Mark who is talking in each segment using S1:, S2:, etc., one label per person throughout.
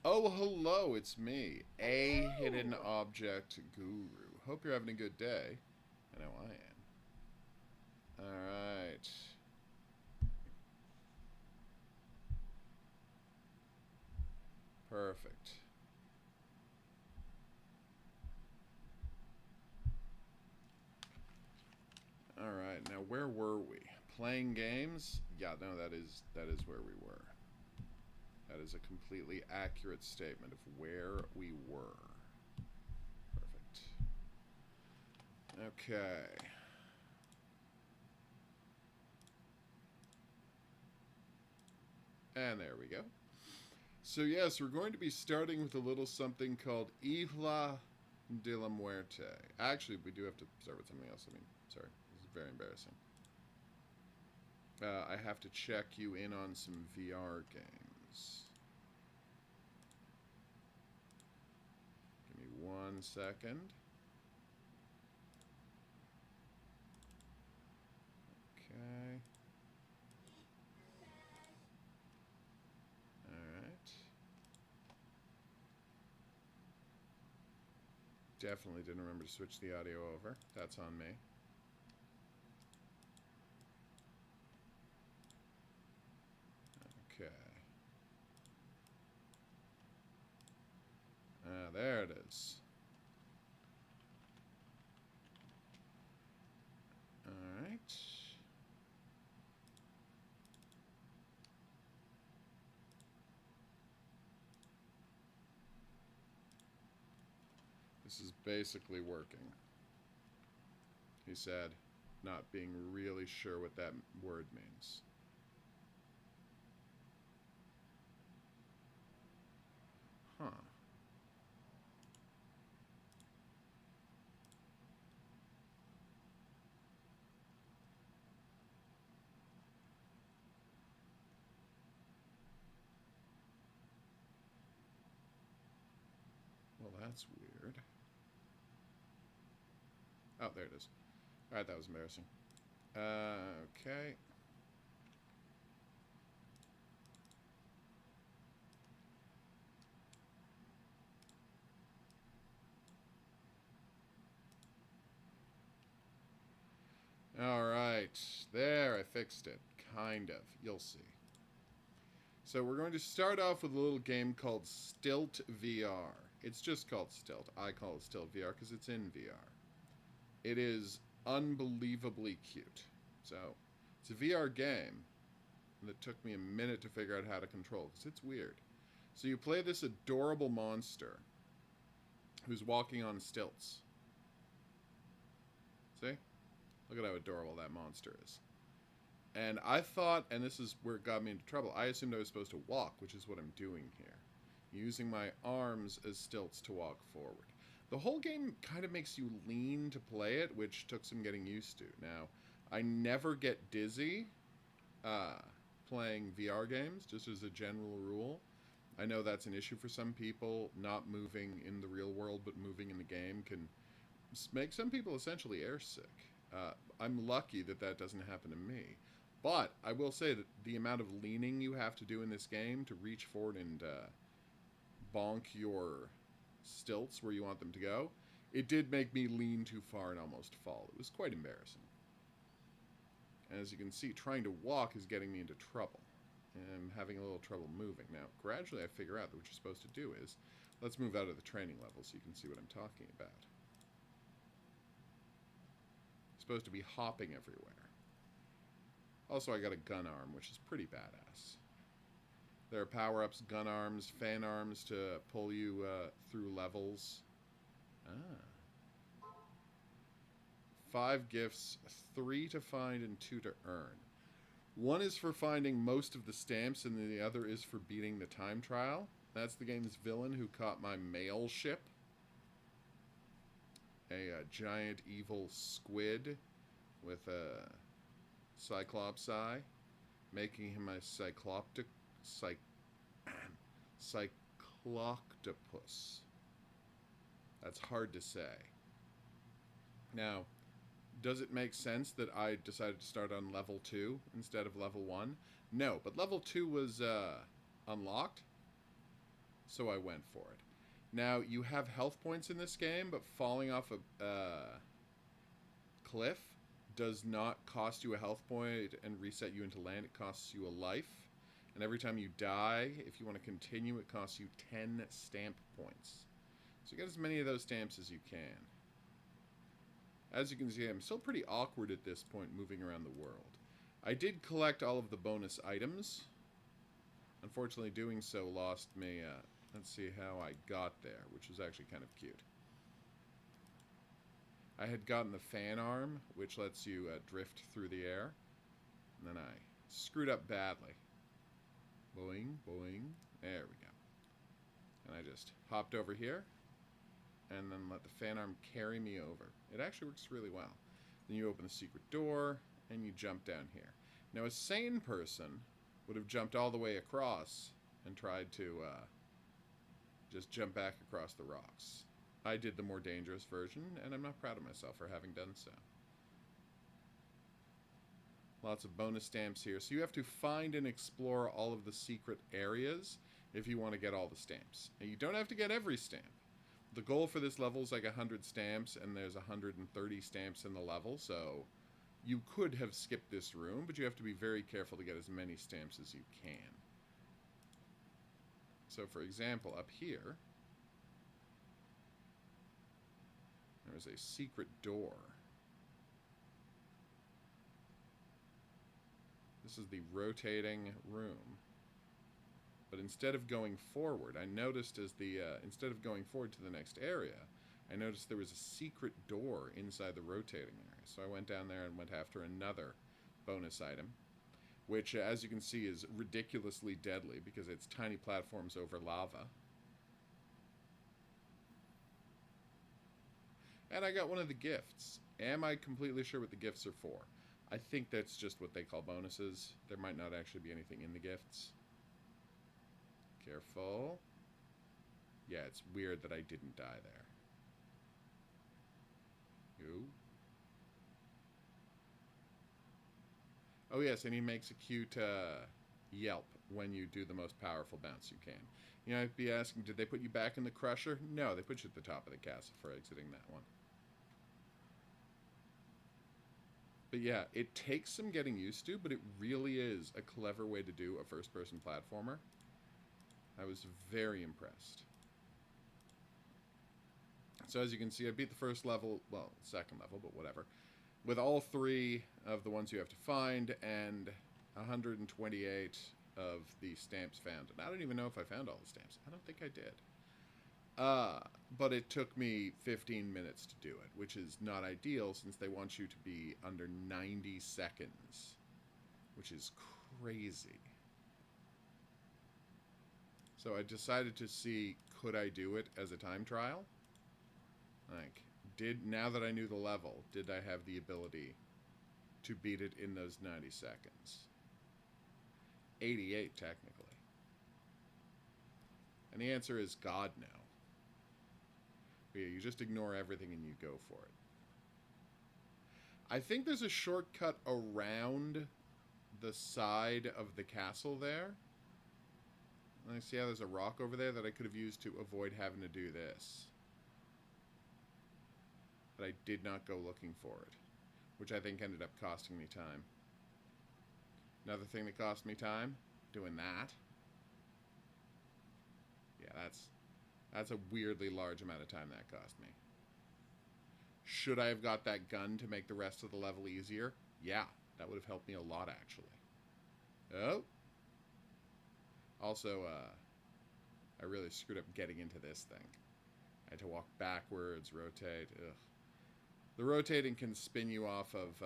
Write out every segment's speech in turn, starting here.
S1: Oh, hello, it's me, a hidden object guru. Hope you're having a good day. I know I am. Alright. Perfect. Alright, now where were we? Playing games? Yeah, no, that is where we were. That is a completely accurate statement of where we were. Perfect. Okay. And there we go. So yes, we're going to be starting with a little something called Isla de la Muerte. Actually, we do have to start with something else. Sorry, this is very embarrassing. I have to check you in on some VR games. Give me 1 second. Okay. Alright. Definitely didn't remember to switch the audio over. That's on me. Okay. There it is. Alright. This is basically working. He said, not being really sure what that word means. Huh. Well, that's weird. Oh, there it is. Alright, that was embarrassing. Okay. Alright. There, I fixed it. Kind of. You'll see. So we're going to start off with a little game called Stilt VR. It's just called Stilt. I call it Stilt VR because it's in VR. It is unbelievably cute. So, it's a VR game that took me a minute to figure out how to control because it's weird. So you play this adorable monster who's walking on stilts. See? Look at how adorable that monster is. And I thought, and this is where it got me into trouble, I assumed I was supposed to walk, which is what I'm doing here. Using my arms as stilts to walk forward. The whole game kind of makes you lean to play it, which took some getting used to. Now, I never get dizzy playing VR games, just as a general rule. I know that's an issue for some people. Not moving in the real world, but moving in the game can make some people essentially airsick. I'm lucky that that doesn't happen to me. But I will say that the amount of leaning you have to do in this game to reach forward and bonk your stilts where you want them to go, it did make me lean too far and almost fall. It was quite embarrassing. And as you can see, trying to walk is getting me into trouble. And I'm having a little trouble moving. Now, gradually I figure out that what you're supposed to do is, let's move out of the training level so you can see what I'm talking about. You're supposed to be hopping everywhere. Also, I got a gun arm, which is pretty badass. There are power-ups, gun arms, fan arms to pull you through levels. Ah. 5 gifts, 3 to find and 2 to earn. One is for finding most of the stamps, and the other is for beating the time trial. That's the game's villain who caught my mail ship. A giant evil squid with a Cyclops eye, making him a cycloctopus. That's hard to say. Now, does it make sense that I decided to start on level 2 instead of level 1? No, but level 2 was unlocked. so I went for it. Now, you have health points in this game, but falling off a cliff does not cost you a health point and reset you into land. It costs you a life. And every time you die, if you want to continue, it costs you 10 stamp points. So you get as many of those stamps as you can. As you can see, I'm still pretty awkward at this point moving around the world. I did collect all of the bonus items. Unfortunately, doing so lost me... let's see how I got there, which was actually kind of cute. I had gotten the fan arm, which lets you drift through the air. And then I screwed up badly. Boing, boing. There we go. And I just hopped over here, and then let the fan arm carry me over. It actually works really well. Then you open the secret door, and you jump down here. Now, a sane person would have jumped all the way across and tried to just jump back across the rocks. I did the more dangerous version, and I'm not proud of myself for having done so. Lots of bonus stamps here. So you have to find and explore all of the secret areas if you want to get all the stamps. Now, you don't have to get every stamp. The goal for this level is like 100 stamps, and there's 130 stamps in the level, so you could have skipped this room, but you have to be very careful to get as many stamps as you can. So, for example, up here, there's a secret door. This is the rotating room. But instead of going forward, I noticed instead of going forward to the next area, I noticed there was a secret door inside the rotating area. So I went down there and went after another bonus item, which, as you can see, is ridiculously deadly because it's tiny platforms over lava. And I got one of the gifts. Am I completely sure what the gifts are for? I think that's just what they call bonuses. There might not actually be anything in the gifts. Careful. Yeah, it's weird that I didn't die there. Ooh. Oh yes, and he makes a cute yelp when you do the most powerful bounce you can. You know, I'd be asking, did they put you back in the crusher? No, they put you at the top of the castle for exiting that one. But yeah, it takes some getting used to, but it really is a clever way to do a first-person platformer. I was very impressed. So as you can see, I beat the first level, well, second level, but whatever, with all 3 of the ones you have to find and 128 of the stamps found. And I don't even know if I found all the stamps. I don't think I did. But it took me 15 minutes to do it, which is not ideal since they want you to be under 90 seconds, which is crazy. So I decided to see, could I do it as a time trial? Like, now that I knew the level, did I have the ability to beat it in those 90 seconds? 88, technically. And the answer is God, no. But yeah, you just ignore everything and you go for it. I think there's a shortcut around the side of the castle there. I see how there's a rock over there that I could have used to avoid having to do this. But I did not go looking for it, which I think ended up costing me time. Another thing that cost me time, doing that. Yeah, that's a weirdly large amount of time that cost me. Should I have got that gun to make the rest of the level easier? Yeah, that would have helped me a lot, actually. Oh. Also, I really screwed up getting into this thing. I had to walk backwards, rotate. Ugh. The rotating can spin you off of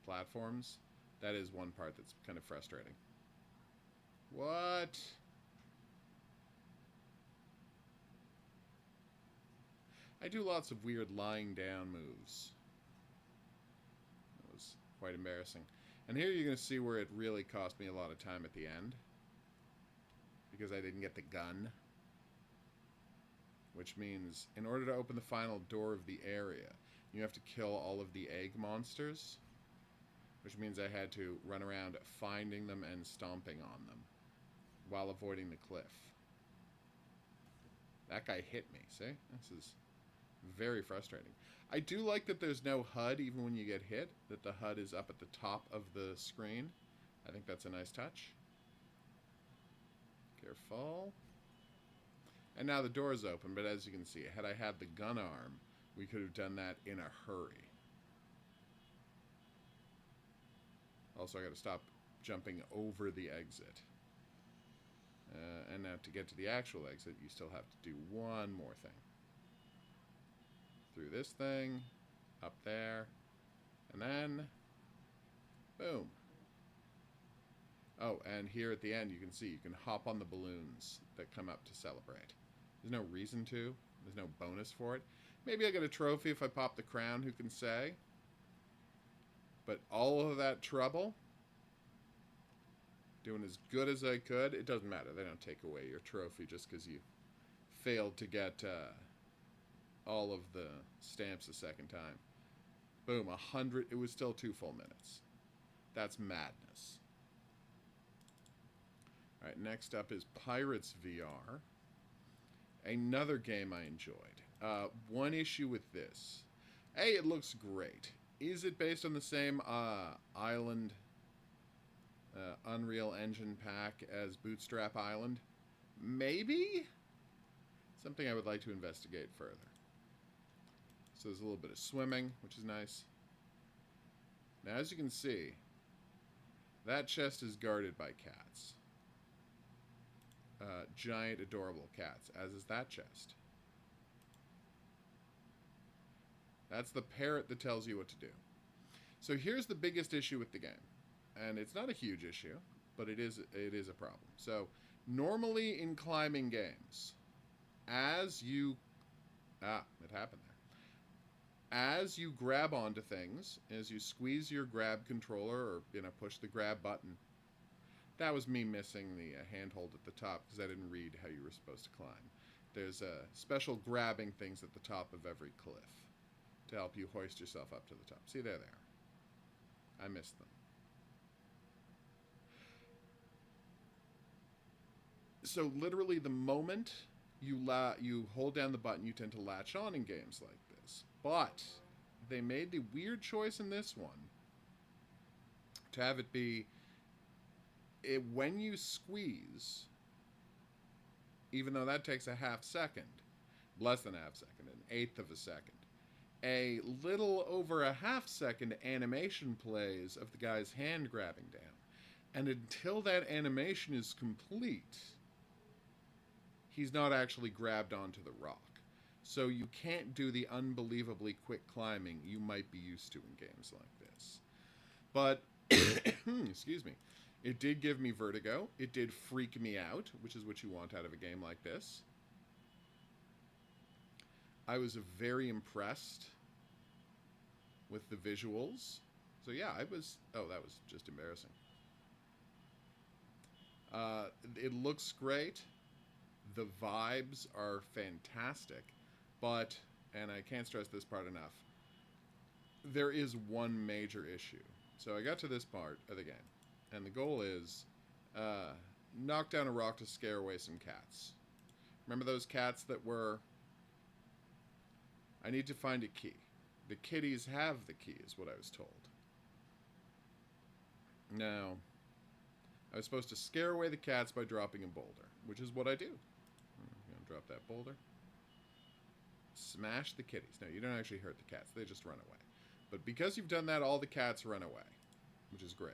S1: platforms. That is one part that's kind of frustrating. What? I do lots of weird lying down moves. That was quite embarrassing. And here you're going to see where it really cost me a lot of time at the end. Because I didn't get the gun. Which means, in order to open the final door of the area, you have to kill all of the egg monsters. Which means I had to run around finding them and stomping on them, while avoiding the cliff. That guy hit me, see? This is very frustrating. I do like that there's no HUD even when you get hit, that the HUD is up at the top of the screen. I think that's a nice touch. Careful. And now the door is open, but as you can see, had I had the gun arm, we could have done that in a hurry. Also, I got to stop jumping over the exit. And now to get to the actual exit, you still have to do one more thing. Through this thing, up there, and then, boom. Oh, and here at the end, you can see you can hop on the balloons that come up to celebrate. There's no reason to. There's no bonus for it. Maybe I get a trophy if I pop the crown, who can say? But all of that trouble, doing as good as I could, it doesn't matter. They don't take away your trophy just because you failed to get all of the stamps a second time. Boom, 100. It was still 2 full minutes. That's madness. All right, next up is Pirates VR. Another game I enjoyed. One issue with this. A, it looks great. Is it based on the same island Unreal Engine pack as Bootstrap Island? Maybe? Something I would like to investigate further. So there's a little bit of swimming, which is nice. Now, as you can see, that chest is guarded by cats. Giant, adorable cats, as is that chest. That's the parrot that tells you what to do. So here's the biggest issue with the game. And it's not a huge issue, but it is a problem. So normally in climbing games, as you... it happened there. As you grab onto things, as you squeeze your grab controller or, push the grab button, that was me missing the handhold at the top because I didn't read how you were supposed to climb. There's special grabbing things at the top of every cliff to help you hoist yourself up to the top. See, there they are. I missed them. So literally the moment you hold down the button, you tend to latch on in games like this. But they made the weird choice in this one to have it be when you squeeze, even though that takes a half second, less than a half second, an eighth of a second, a little over a half second animation plays of the guy's hand grabbing down. And until that animation is complete, he's not actually grabbed onto the rock. So you can't do the unbelievably quick climbing you might be used to in games like this. But, excuse me, it did give me vertigo. It did freak me out, which is what you want out of a game like this. I was very impressed with the visuals. So yeah, I was... Oh, that was just embarrassing. It looks great. The vibes are fantastic. But, and I can't stress this part enough, there is one major issue. So I got to this part of the game, and the goal is knock down a rock to scare away some cats. Remember those cats that were... I need to find a key. The kitties have the key, is what I was told. Now, I was supposed to scare away the cats by dropping a boulder, which is what I do. I'm going to drop that boulder. Smash the kitties. No, you don't actually hurt the cats. They just run away. But because you've done that, all the cats run away, which is great.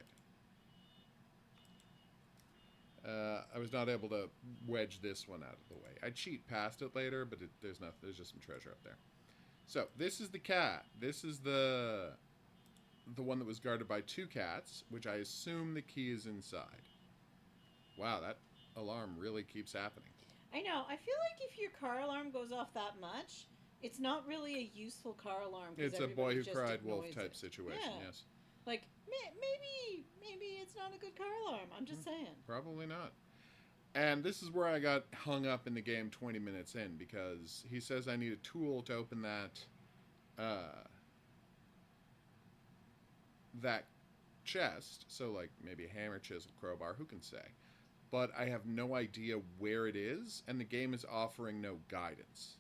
S1: I was not able to wedge this one out of the way. I cheat past it later, but there's just some treasure up there. So, this is the cat. This is the one that was guarded by 2 cats, which I assume the key is inside. Wow, that alarm really keeps happening.
S2: I know. I feel like if your car alarm goes off that much, it's not really a useful car alarm.
S1: It's a boy who cried wolf type situation,
S2: yeah.
S1: Yes.
S2: Like, maybe it's not a good car alarm. I'm just saying. Probably
S1: not. And this is where I got hung up in the game 20 minutes in, because he says I need a tool to open that chest. So, like, maybe a hammer, chisel, crowbar, who can say? but I have no idea where it is, and the game is offering no guidance.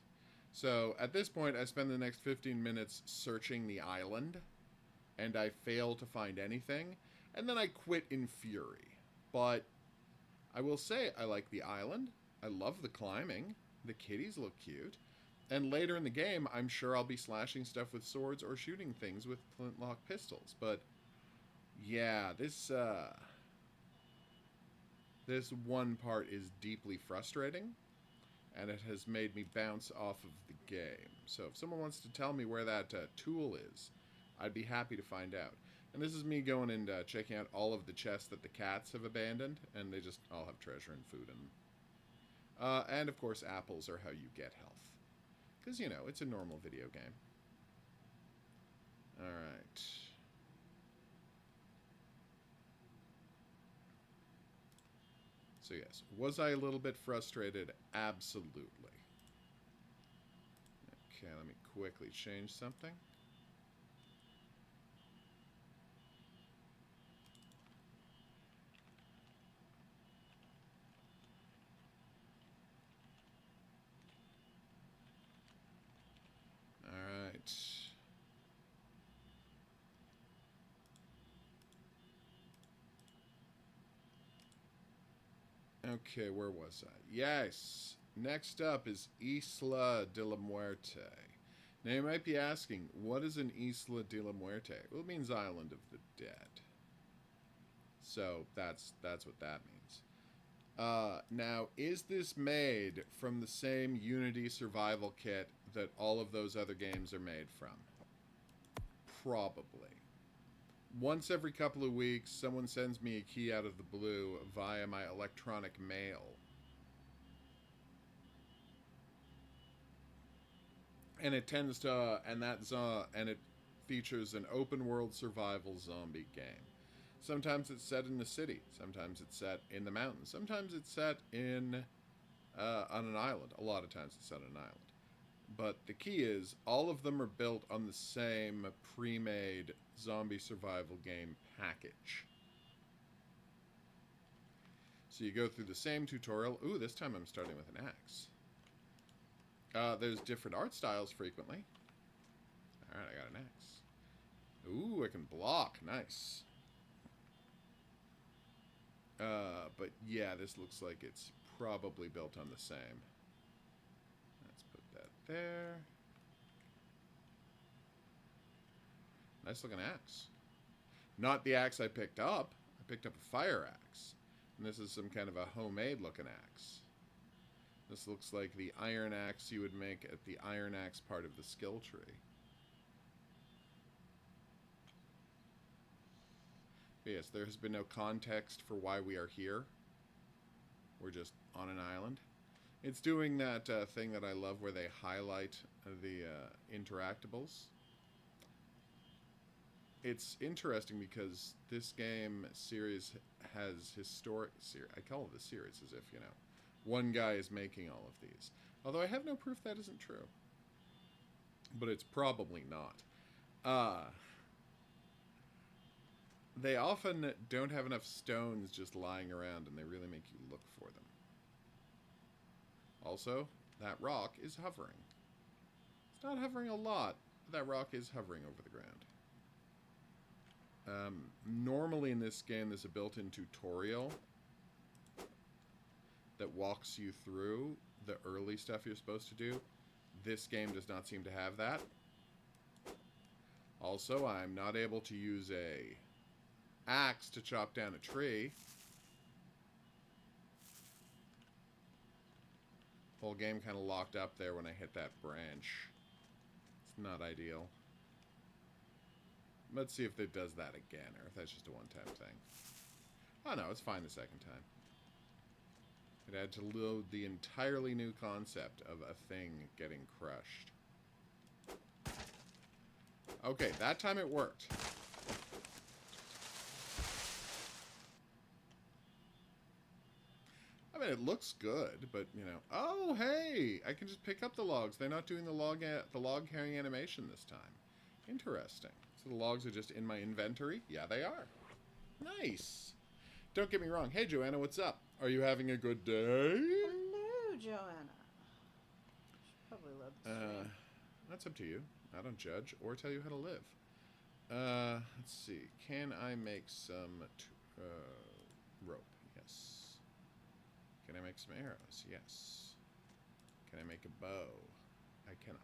S1: So at this point, I spend the next 15 minutes searching the island, and I fail to find anything, and then I quit in fury. But I will say I like the island, I love the climbing, the kitties look cute, and later in the game, I'm sure I'll be slashing stuff with swords or shooting things with flintlock pistols. But yeah, this one part is deeply frustrating, and it has made me bounce off of the game. So if someone wants to tell me where that tool is, I'd be happy to find out. And this is me going and checking out all of the chests that the cats have abandoned, and they just all have treasure and food in them. And of course, apples are how you get health. Because, you know, it's a normal video game. Alright. So yes, was I a little bit frustrated? Absolutely. Okay, let me quickly change something. Alright. Okay, where was I? Yes! Next up is Isla de la Muerte. Now you might be asking, what is an Isla de la Muerte? Well, it means Island of the Dead. So that's what that means. Now, is this made from the same Unity survival kit that all of those other games are made from? Probably. Once every couple of weeks, someone sends me a key out of the blue via my electronic mail. And it tends to, and it features an open world survival zombie game. Sometimes it's set in the city. Sometimes it's set in the mountains. Sometimes it's set in on an island. A lot of times it's set on an island. But the key is, all of them are built on the same pre-made zombie survival game package. So you go through the same tutorial. Ooh, this time I'm starting with an axe. There's different art styles frequently. Alright, I got an axe. Ooh, I can block. Nice. But yeah, this looks like it's probably built on the same. Let's put that there. Nice looking axe. Not the axe I picked up. I picked up a fire axe. And this is some kind of a homemade looking axe. This looks like the iron axe you would make at the iron axe part of the skill tree. But yes, there has been no context for why we are here. We're just on an island. It's doing that thing that I love where they highlight the interactables. It's interesting because this game series has historic... I call it a series as if, you know, one guy is making all of these. Although I have no proof that isn't true. But it's probably not. They often don't have enough stones just lying around, and they really make you look for them. Also, that rock is hovering. It's not hovering a lot, but that rock is hovering over the ground. Normally in this game, there's a built-in tutorial that walks you through the early stuff you're supposed to do. This game does not seem to have that. Also, I'm not able to use a axe to chop down a tree. Whole game kind of locked up there when I hit that branch. It's not ideal. Let's see if it does that again, or if that's just a one-time thing. Oh no, it's fine the second time. It had to load the entirely new concept of a thing getting crushed. Okay, that time it worked. I mean, it looks good, but, you know... Oh, hey! I can just pick up the logs. They're not doing the log carrying animation this time. Interesting. So the logs are just in my inventory? Yeah, they are. Nice! Don't get me wrong. Hey, Joanna, what's up? Are you having a good day?
S2: Hello, Joanna. Should probably load the stream.
S1: That's up to you. I don't judge or tell you how to live. Let's see. Can I make some rope? Yes. Can I make some arrows? Yes. Can I make a bow? I cannot.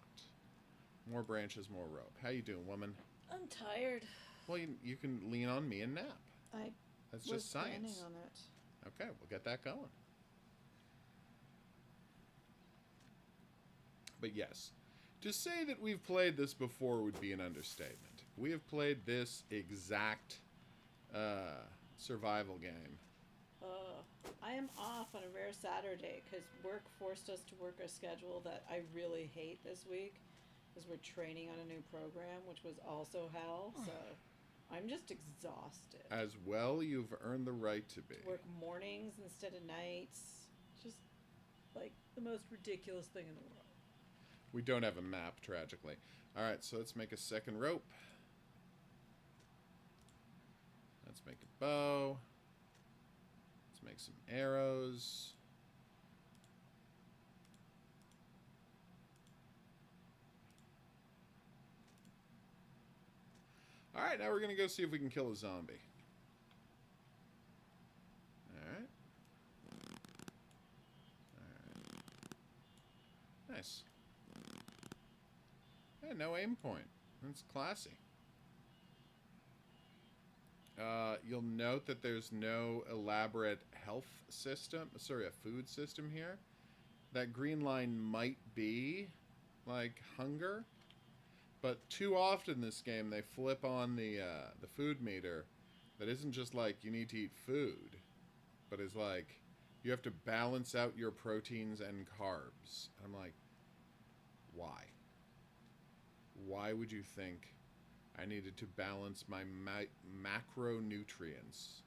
S1: More branches, more rope. How you doing, woman?
S2: I'm tired.
S1: Well, you can lean on me and nap. That's
S2: was
S1: just science.
S2: planning on it.
S1: Okay, we'll get that going. But yes, to say that we've played this before would be an understatement. We have played this exact survival game.
S2: I am off on a rare Saturday because work forced us to work a schedule that I really hate this week because we're training on a new program, which was also hell. So I'm just exhausted.
S1: As well, you've earned the right to be.
S2: Work mornings instead of nights. Just like the most ridiculous thing in the world.
S1: We don't have a map, tragically. Alright, so let's make a second rope. Let's make a bow. Let's make some arrows. Alright, now we're going to go see if we can kill a zombie. Alright. Alright. Nice. Yeah, no aim point. That's classy. You'll note that there's no elaborate health system, sorry, a food system here. That green line might be like hunger, but too often this game they flip on the food meter that isn't just like you need to eat food, but is like you have to balance out your proteins and carbs. I'm like, why? Why would you think I needed to balance my macronutrients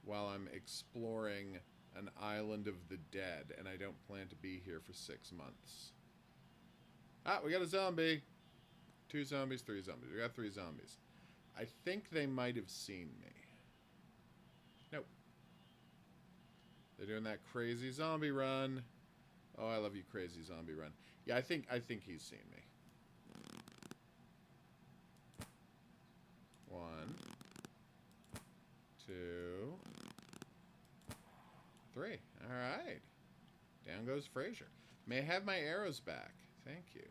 S1: while I'm exploring an island of the dead and I don't plan to be here for 6 months? Ah, we got a zombie. 2 zombies, 3 zombies. We got 3 zombies. I think they might have seen me. Nope. They're doing that crazy zombie run. Oh, I love you, crazy zombie run. Yeah, I think he's seen me. 1, 2, 3. All right. Down goes Fraser. May I have my arrows back? Thank you.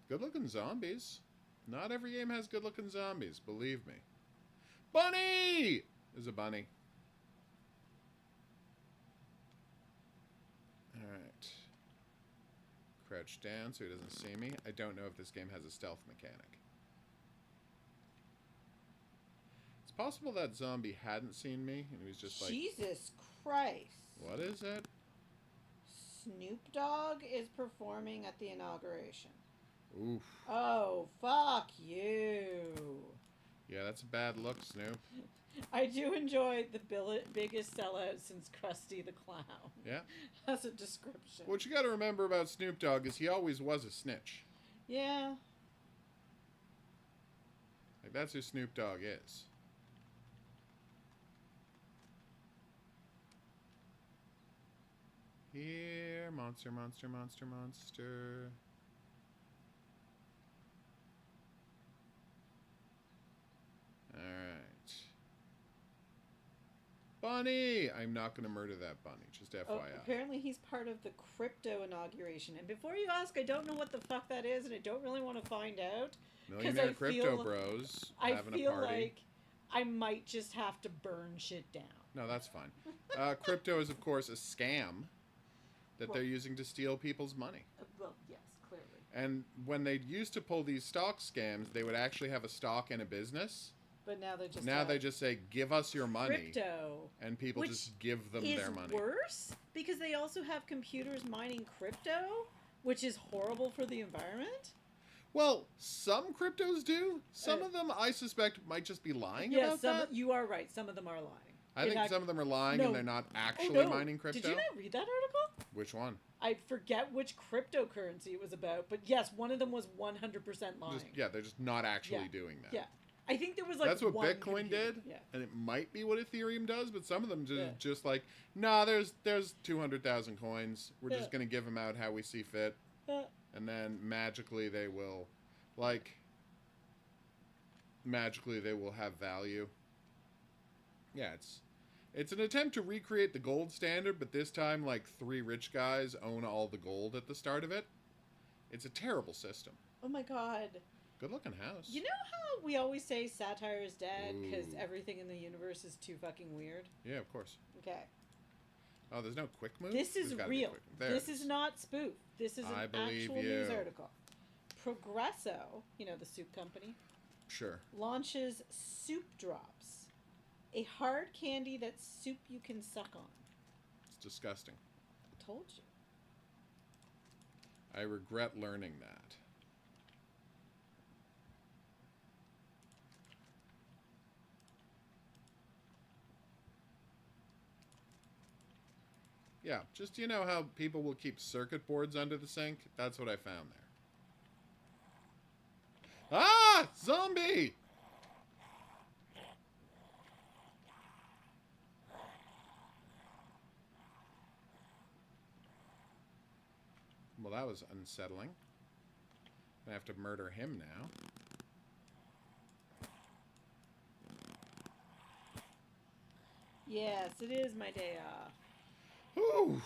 S1: Good-looking zombies. Not every game has good-looking zombies, believe me. Bunny! There's a bunny. Alright. Crouch down so he doesn't see me. I don't know if this game has a stealth mechanic. It's possible that zombie hadn't seen me and he was just like...
S2: Jesus Christ.
S1: What is it?
S2: Snoop Dogg is performing at the inauguration.
S1: Oof.
S2: Oh, fuck you.
S1: Yeah, that's a bad look, Snoop.
S2: I do enjoy the biggest sellout since Krusty the Clown.
S1: Yeah.
S2: As a description.
S1: What you gotta remember about Snoop Dogg is he always was a snitch.
S2: Yeah.
S1: Like, that's who Snoop Dogg is. Here, monster, monster, monster, monster. Alright. Bunny! I'm not going to murder that bunny, just FYI.
S2: Oh, apparently he's part of the crypto inauguration. And before you ask, I don't know what the fuck that is, and I don't really want to find out.
S1: Millionaire crypto bros having a party.
S2: I feel like I might just have to burn shit down.
S1: No, that's fine. Crypto is, of course, a scam that they're using to steal people's money.
S2: Well, yes, clearly.
S1: And when they used to pull these stock scams, they would actually have a stock and a business.
S2: But now
S1: they just say, give us your money.
S2: Crypto.
S1: And people just give them their money.
S2: Which is worse, because they also have computers mining crypto, which is horrible for the environment.
S1: Well, some cryptos do. Some of them, I suspect, might just be lying about that.
S2: You are right. Some of them are lying.
S1: I think some of them are lying and they're not actually mining crypto.
S2: Did you not read that article?
S1: Which one?
S2: I forget which cryptocurrency it was about, but yes, one of them was 100% lying.
S1: They're just not actually doing that.
S2: Yeah. I think there was like
S1: That's what
S2: one
S1: Bitcoin
S2: computer.
S1: did,
S2: Yeah.
S1: and it might be what Ethereum does, but some of them just
S2: Yeah.
S1: just like, nah, there's 200,000 coins. We're
S2: Yeah.
S1: just gonna give them out how we see fit, and then magically they will have value. Yeah, it's an attempt to recreate the gold standard, but this time like 3 rich guys own all the gold at the start of it. It's a terrible system.
S2: Oh my god.
S1: Good looking house.
S2: You know how we always say satire is dead because
S1: Ooh.
S2: everything in the universe is too fucking weird?
S1: Yeah, of course.
S2: Okay.
S1: Oh, there's no quick move?
S2: This is
S1: There's gotta be a
S2: real.
S1: quick move. There
S2: This
S1: it
S2: is not spoof. This is
S1: I
S2: an
S1: believe
S2: actual news
S1: you.
S2: article. Progresso, you know, the soup company,
S1: Sure.
S2: launches Soup Drops, a hard candy that's soup you can suck on.
S1: It's disgusting.
S2: Told you.
S1: I regret learning that. Yeah, just you know how people will keep circuit boards under the sink? That's what I found there. Ah! Zombie! Well, that was unsettling. I have to murder him now.
S2: Yes, it is my day off.
S1: Whew!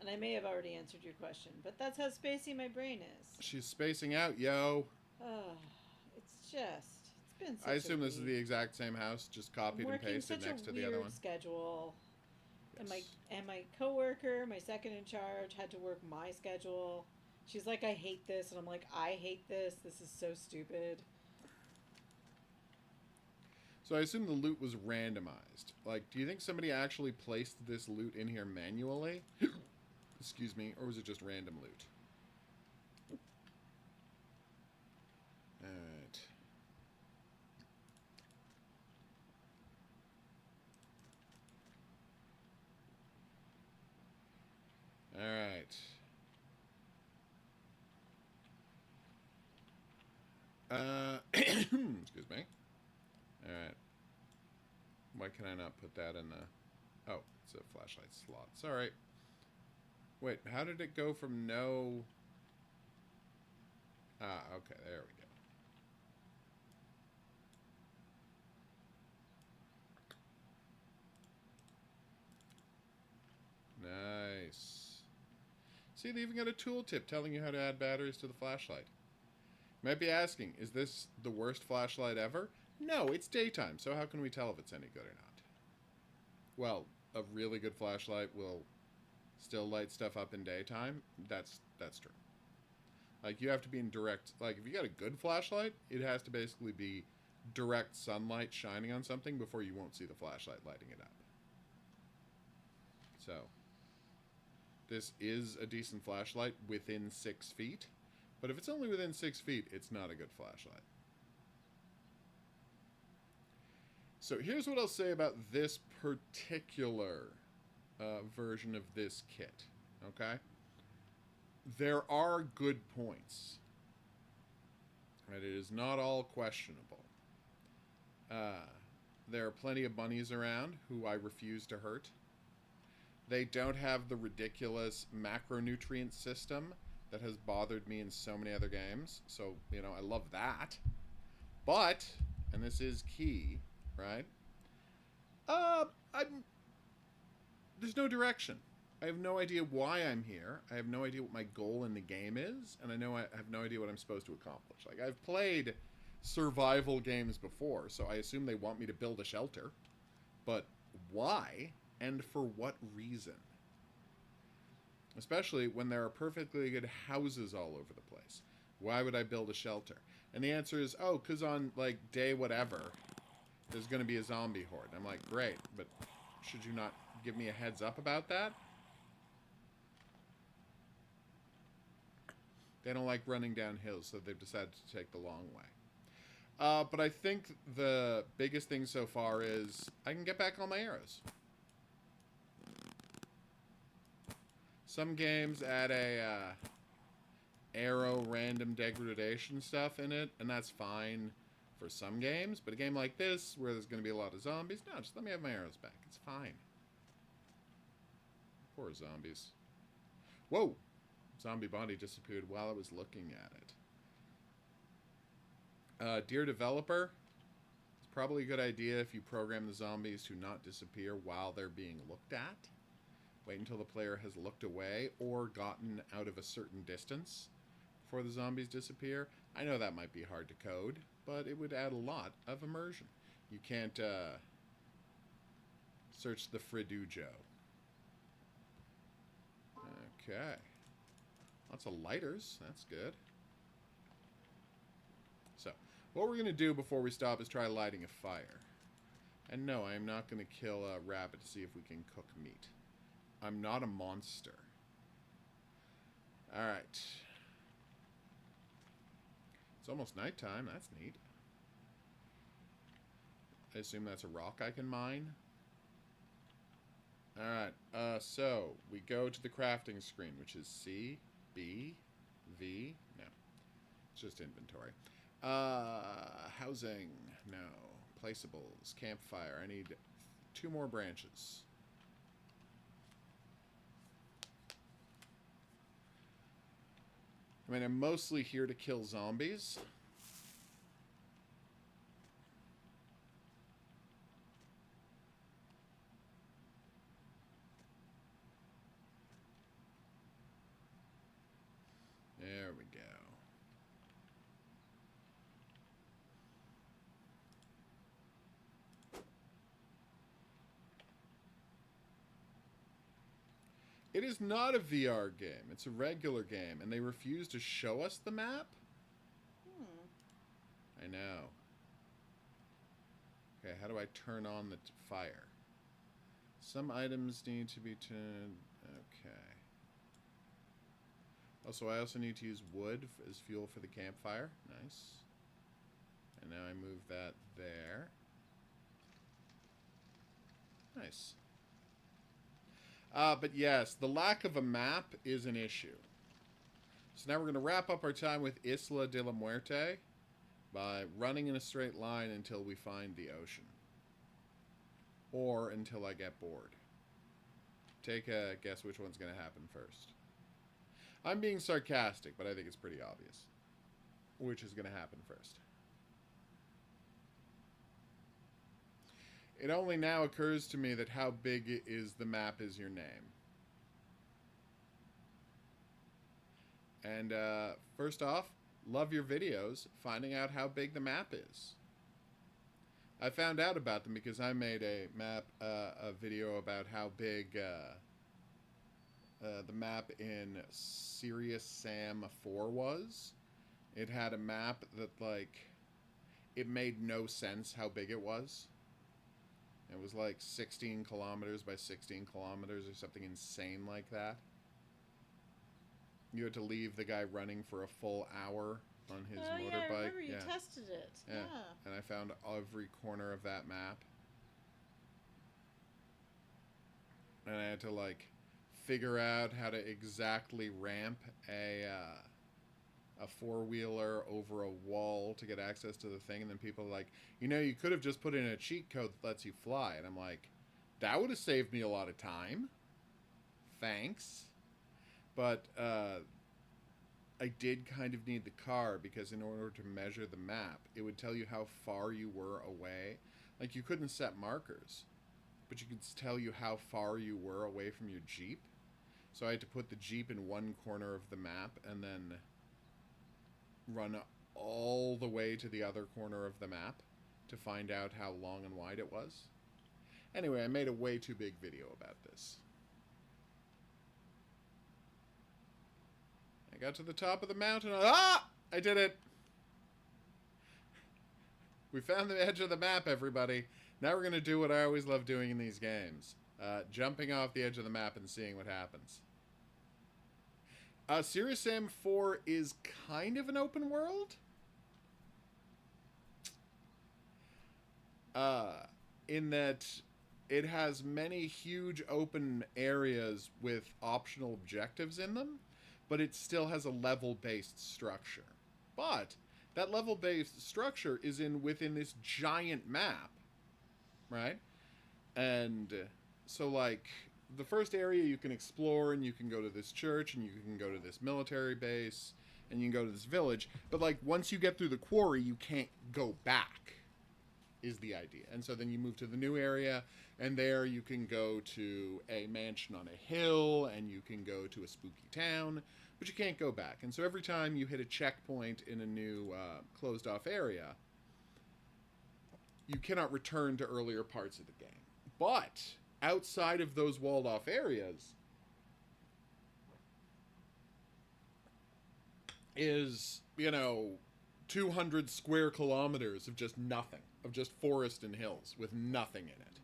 S2: And I may have already answered your question, but that's how spacey my brain is.
S1: She's spacing out, yo.
S2: It's been such
S1: I assume
S2: a
S1: this is the
S2: week.
S1: exact same house, just copied
S2: I'm
S1: and
S2: working
S1: pasted
S2: such
S1: next
S2: a
S1: to
S2: weird
S1: the other one.
S2: schedule.
S1: Yes.
S2: And my coworker, my second in charge, had to work my schedule. She's like, I hate this, and I'm like, I hate this. This is so stupid.
S1: So I assume the loot was randomized. Like, do you think somebody actually placed this loot in here manually? Excuse me, or was it just random loot? Alright. Alright. Excuse me. Alright. Why can I not put that in the... Oh, it's a flashlight slot. Sorry. Wait, how did it go from no... Ah, okay, there we go. Nice. See, they even got a tooltip telling you how to add batteries to the flashlight. You might be asking, is this the worst flashlight ever? No, it's daytime, so how can we tell if it's any good or not? Well, a really good flashlight will still light stuff up in daytime. That's true. Like, you have to be in direct... Like, if you got a good flashlight, it has to basically be direct sunlight shining on something before you won't see the flashlight lighting it up. So, this is a decent flashlight within 6 feet. But if it's only within 6 feet, it's not a good flashlight. So here's what I'll say about this particular version of this kit. Okay? There are good points. Right? It is not all questionable. There are plenty of bunnies around who I refuse to hurt. They don't have the ridiculous macronutrient system that has bothered me in so many other games. So, you know, I love that. But, and this is key, right? There's no direction. I have no idea why I'm here. I have no idea what my goal in the game is. And I have no idea what I'm supposed to accomplish. Like, I've played survival games before, so I assume they want me to build a shelter. But why? And for what reason? Especially when there are perfectly good houses all over the place. Why would I build a shelter? And the answer is, oh, because on, like, day whatever, there's going to be a zombie horde. I'm like, great, but should you not give me a heads up about that? They don't like running down hills, so they've decided to take the long way. But I think the biggest thing so far is I can get back all my arrows. Some games add a arrow random degradation stuff in it, and that's fine for some games, but a game like this, where there's going to be a lot of zombies, no, just let me have my arrows back. It's fine. Poor zombies. Whoa! Zombie body disappeared while I was looking at it. Dear developer, it's probably a good idea if you program the zombies to not disappear while they're being looked at. Wait until the player has looked away or gotten out of a certain distance before the zombies disappear. I know that might be hard to code, but it would add a lot of immersion. You can't search the Fridujo. Okay. Lots of lighters. That's good. So, what we're going to do before we stop is try lighting a fire. And no, I am not going to kill a rabbit to see if we can cook meat. I'm not a monster. Alright. It's almost nighttime. That's neat. I assume that's a rock I can mine. Alright. So, we go to the crafting screen, which is C, B, V. No. It's just inventory. Housing. No. Placeables. Campfire. I need 2 more branches. I mean, I'm mostly here to kill zombies. There we go. It is not a VR game. It's a regular game, and they refuse to show us the map? I know. Okay, how do I turn on the fire? Some items need to be turned... Okay. Oh, so I also need to use wood as fuel for the campfire. Nice. And now I move that there. Nice. But yes, the lack of a map is an issue. So now we're going to wrap up our time with Isla de la Muerte by running in a straight line until we find the ocean. Or until I get bored. Take a guess which one's going to happen first. I'm being sarcastic, but I think it's pretty obvious which is going to happen first. It only now occurs to me that how big is the map is your name. And first off, love your videos finding out how big the map is. I found out about them because I made a video about how big the map in Serious Sam 4 was. It had a map that, like, it made no sense how big it was. It was like 16 kilometers by 16 kilometers or something insane like that. You had to leave the guy running for a full hour on his motorbike.
S2: Yeah, I remember you tested it. Yeah.
S1: And I found every corner of that map. And I had to, like, figure out how to exactly ramp a four-wheeler over a wall to get access to the thing, and then people are like, you know, you could have just put in a cheat code that lets you fly. And I'm like, that would have saved me a lot of time. Thanks. But I did kind of need the car, because in order to measure the map, it would tell you how far you were away. Like, you couldn't set markers, but you could tell you how far you were away from your Jeep. So I had to put the Jeep in one corner of the map and then run all the way to the other corner of the map to find out how long and wide it was. Anyway, I made a way too big video about this. I got to the top of the mountain. I did it! We found the edge of the map, everybody. Now we're going to do what I always love doing in these games. Jumping off the edge of the map and seeing what happens. Serious Sam 4 is kind of an open world. In that it has many huge open areas with optional objectives in them, but it still has a level-based structure. But that level-based structure is within this giant map, right? And so, like, the first area you can explore, and you can go to this church, and you can go to this military base, and you can go to this village. But, like, once you get through the quarry, you can't go back, is the idea. And so then you move to the new area, and there you can go to a mansion on a hill, and you can go to a spooky town, but you can't go back. And so every time you hit a checkpoint in a new closed-off area, you cannot return to earlier parts of the game. But outside of those walled-off areas is, 200 square kilometers of just nothing, of just forest and hills with nothing in it.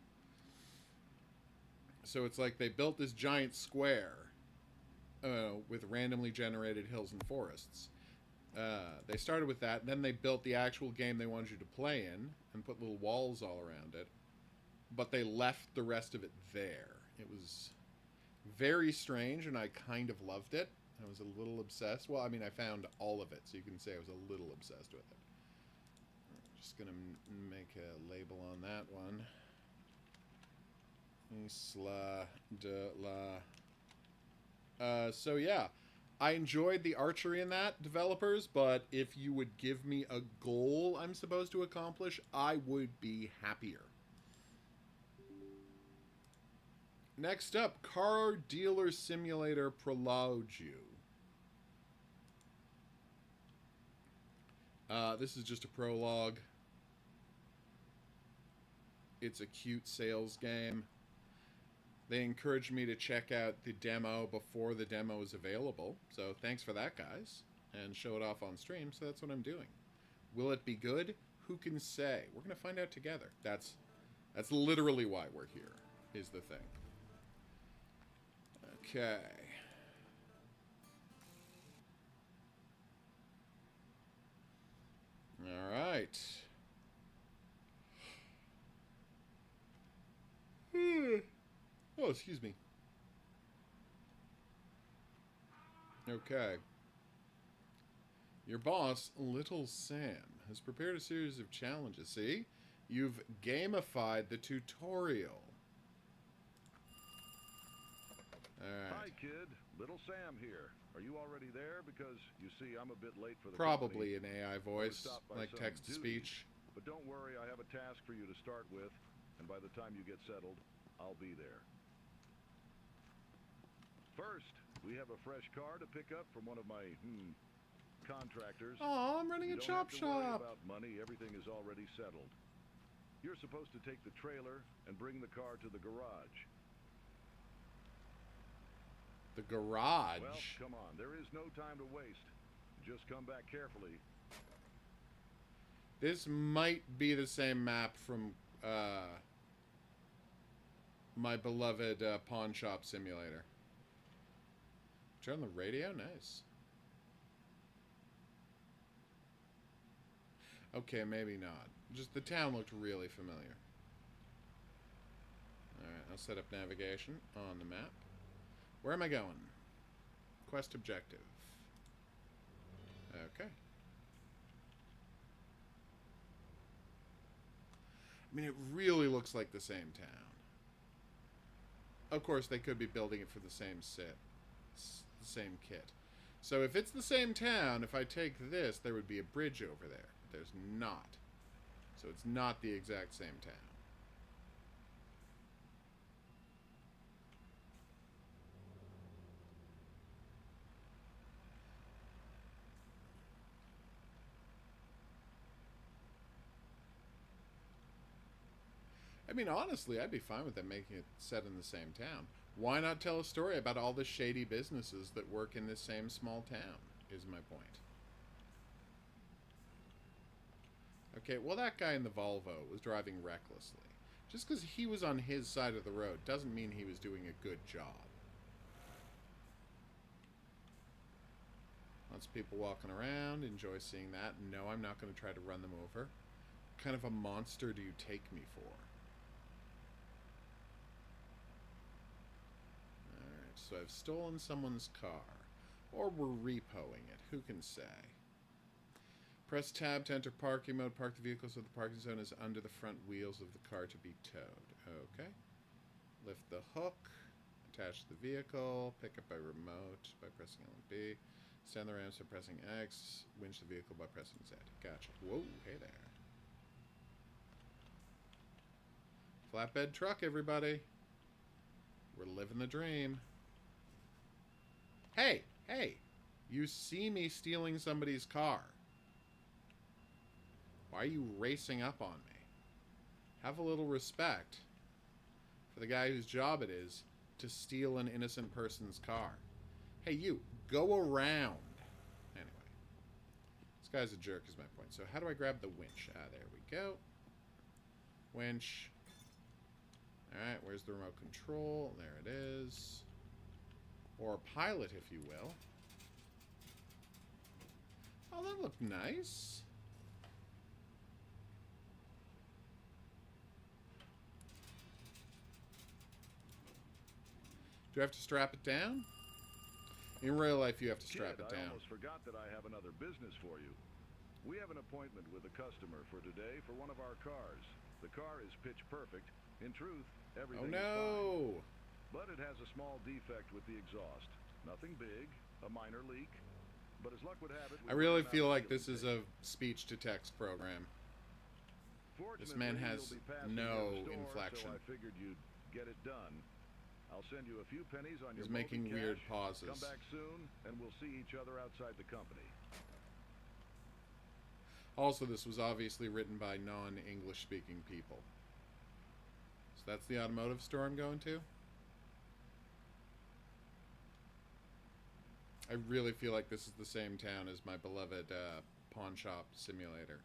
S1: So it's like they built this giant square with randomly generated hills and forests. They started with that, and then they built the actual game they wanted you to play in and put little walls all around it. But they left the rest of it there. It was very strange, and I kind of loved it. I was a little obsessed. Well, I mean, I found all of it, so you can say I was a little obsessed with it. I'm just going to make a label on that one. Isla de la... So, yeah. I enjoyed the archery in that, developers, but if you would give me a goal I'm supposed to accomplish, I would be happier. Next up, Car Dealer Simulator Prologue. This is just a prologue. It's a cute sales game. They encouraged me to check out the demo before the demo is available. So thanks for that, guys. And show it off on stream, so that's what I'm doing. Will it be good? Who can say? We're going to find out together. That's literally why we're here, is the thing. Okay. All right. Oh, excuse me. Okay. Your boss, Little Sam, has prepared a series of challenges. See? You've gamified the tutorial.
S3: Hi, kid. Little Sam here. Are you already there? Because, you see, I'm a bit late for the
S1: Probably
S3: company.
S1: an AI voice, like
S3: some
S1: text-to-speech.
S3: But don't worry, I have a task for you to start with, and by the time you get settled, I'll be there. First, we have a fresh car to pick up from one of my, contractors.
S1: Oh, I'm running a chop
S3: shop. Don't worry
S1: shop.
S3: about money. Everything is already settled. You're supposed to take the trailer and bring the car to the garage.
S1: The garage.
S3: Well, come on. There is no time to waste. Just come back carefully.
S1: This might be the same map from my beloved pawn shop simulator. Turn the radio? Nice. Okay, maybe not. Just the town looked really familiar. Alright, I'll set up navigation on the map. Where am I going? Quest objective. Okay. I mean, it really looks like the same town. Of course, they could be building it for the same same kit. So if it's the same town, if I take this, there would be a bridge over there. There's not. So it's not the exact same town. I mean, honestly, I'd be fine with them making it set in the same town. Why not tell a story about all the shady businesses that work in this same small town, is my point. Okay, well, that guy in the Volvo was driving recklessly. Just because he was on his side of the road doesn't mean he was doing a good job. Lots of people walking around, enjoy seeing that. No, I'm not going to try to run them over. What kind of a monster do you take me for? Alright, so I've stolen someone's car. Or we're repoing it, who can say? Press tab to enter parking mode. Park the vehicle so the parking zone is under the front wheels of the car to be towed. Okay. Lift the hook. Attach the vehicle. Pick up by remote by pressing L and B. Stand the ramps by pressing X. Winch the vehicle by pressing Z. Gotcha. Whoa, hey there. Flatbed truck, everybody. We're living the dream. Hey, hey. You see me stealing somebody's car. Why are you racing up on me? Have a little respect for the guy whose job it is to steal an innocent person's car. Hey, you, go around. Anyway, this guy's a jerk is my point. So how do I grab the winch? Ah, there we go. Winch. Alright, where's the remote control? There it is. Or pilot, if you will. Oh, that looked nice. Do I have to strap it down? In real life, you have to strap it down.
S3: I almost forgot that I have another business for you. We have an appointment with a customer for today for one of our cars. The car is pitch perfect. In truth, everything is fine. But it has a small defect with the exhaust. Nothing big, a minor leak. But as luck would have it,
S1: I really feel like this is a speech-to-text program. This man has no inflection.
S3: So I figured you'd get it done. I'll send you a few pennies on your
S1: He's making weird
S3: cash.
S1: pauses.
S3: Come back soon, and we'll see each other outside the company.
S1: Also, this was obviously written by non-English speaking people. So that's the automotive store I'm going to. I really feel like this is the same town as my beloved pawn shop simulator.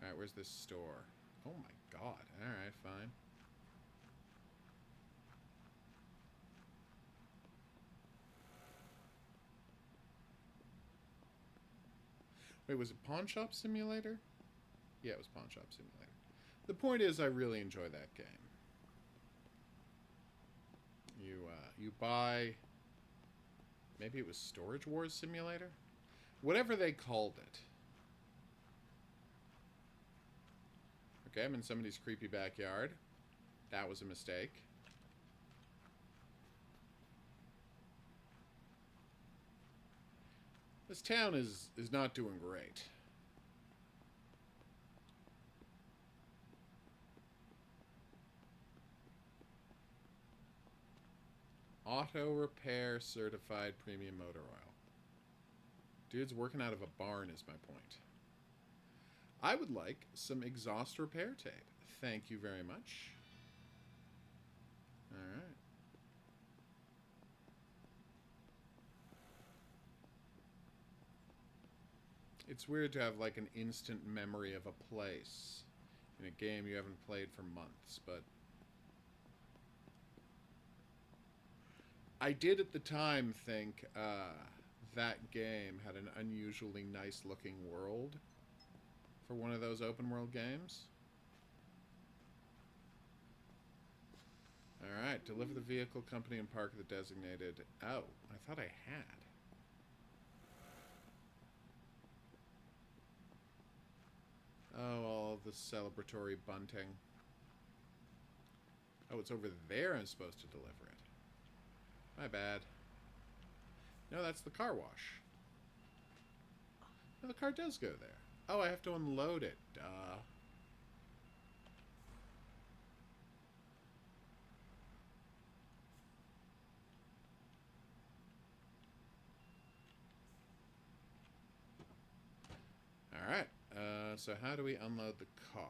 S1: Alright, where's this store? Oh my god. Alright, fine. Wait, was it Pawn Shop Simulator? Yeah, it was Pawn Shop Simulator. The point is, I really enjoy that game. You buy... Maybe it was Storage Wars Simulator? Whatever they called it. Okay, I'm in somebody's creepy backyard. That was a mistake. This town is not doing great. Auto repair certified premium motor oil. Dude's working out of a barn is my point. I would like some exhaust repair tape. Thank you very much. Alright. It's weird to have like an instant memory of a place in a game you haven't played for months, but I did at the time think that game had an unusually nice looking world for one of those open world games. Alright, deliver the vehicle, company, and park the designated... Oh, I thought I had. Oh, all of the celebratory bunting. Oh, it's over there I'm supposed to deliver it. My bad. No, that's the car wash. No, the car does go there. Oh, I have to unload it. Duh. Alright. So how do we unload the car?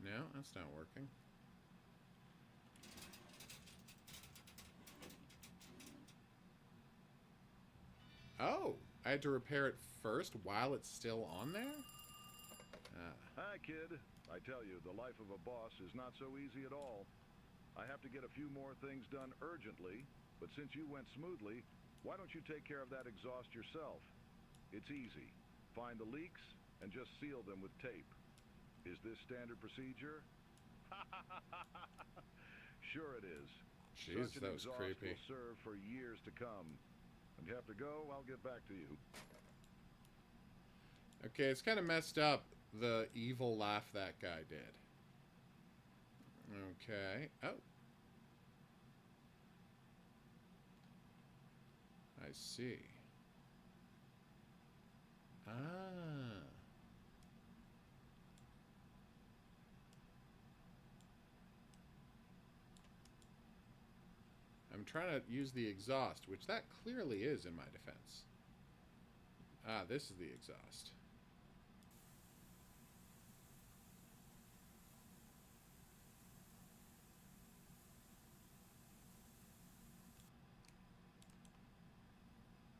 S1: No, that's not working. Oh, I had to repair it first while it's still on there?
S3: Hi, kid. I tell you, the life of a boss is not so easy at all. I have to get a few more things done urgently, but since you went smoothly, why don't you take care of that exhaust yourself? It's easy. Find the leaks and just seal them with tape. Is this standard procedure? Sure it is.
S1: Jeez,
S3: Such an
S1: that was
S3: exhaust
S1: creepy.
S3: will serve for years to come. When you have to go, I'll get back to you.
S1: Okay, it's kind of messed up, the evil laugh that guy did. Okay. Oh. I see. Ah. I'm trying to use the exhaust, which that clearly is in my defense. Ah, this is the exhaust.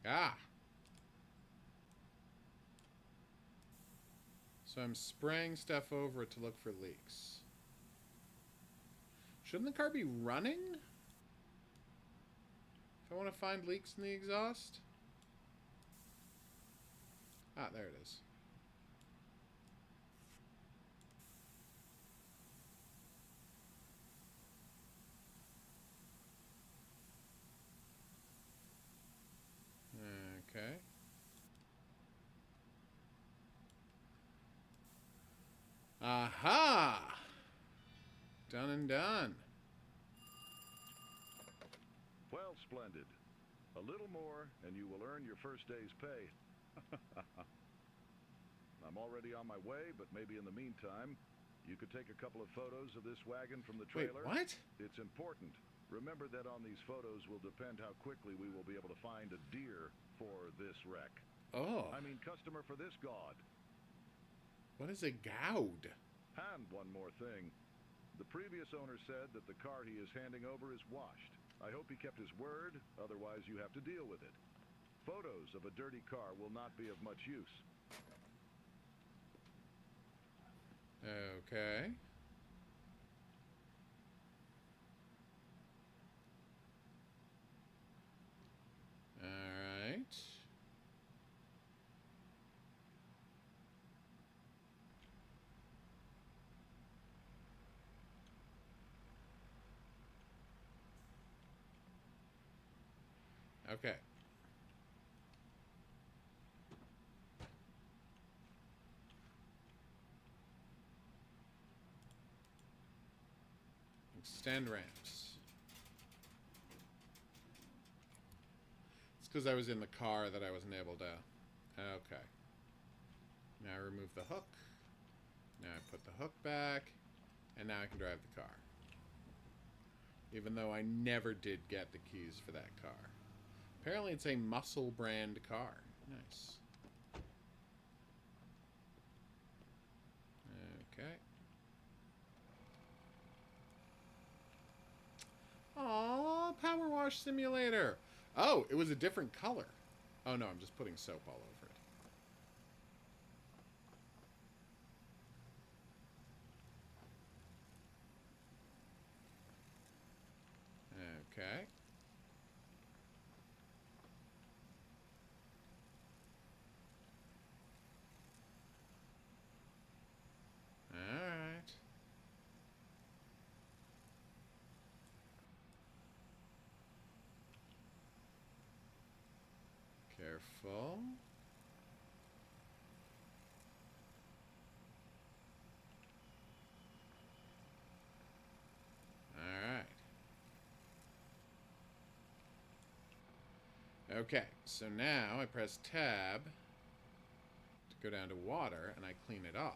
S1: Ah! So I'm spraying stuff over it to look for leaks. Shouldn't the car be running? If I want to find leaks in the exhaust? Ah, there it is. Okay. Aha! Done and done.
S3: Well, splendid. A little more, and you will earn your first day's pay. I'm already on my way, but maybe in the meantime, you could take a couple of photos of this wagon from the trailer.
S1: Wait, what?
S3: It's important. Remember that on these photos will depend how quickly we will be able to find a deer for this wreck.
S1: Oh.
S3: I mean, customer for this god.
S1: What is a goud?
S3: And one more thing. The previous owner said that the car he is handing over is washed. I hope he kept his word, otherwise you have to deal with it. Photos of a dirty car will not be of much use.
S1: Okay. All right. Okay. Extend ramps. It's because I was in the car that I wasn't able to... Okay. Now I remove the hook. Now I put the hook back. And now I can drive the car. Even though I never did get the keys for that car. Apparently it's a muscle brand car. Nice. Okay. Aww, Power Wash Simulator. Oh, it was a different color. Oh no, I'm just putting soap all over it. Okay. Alright. Careful. Alright. Okay, so now I press tab to go down to water and I clean it off.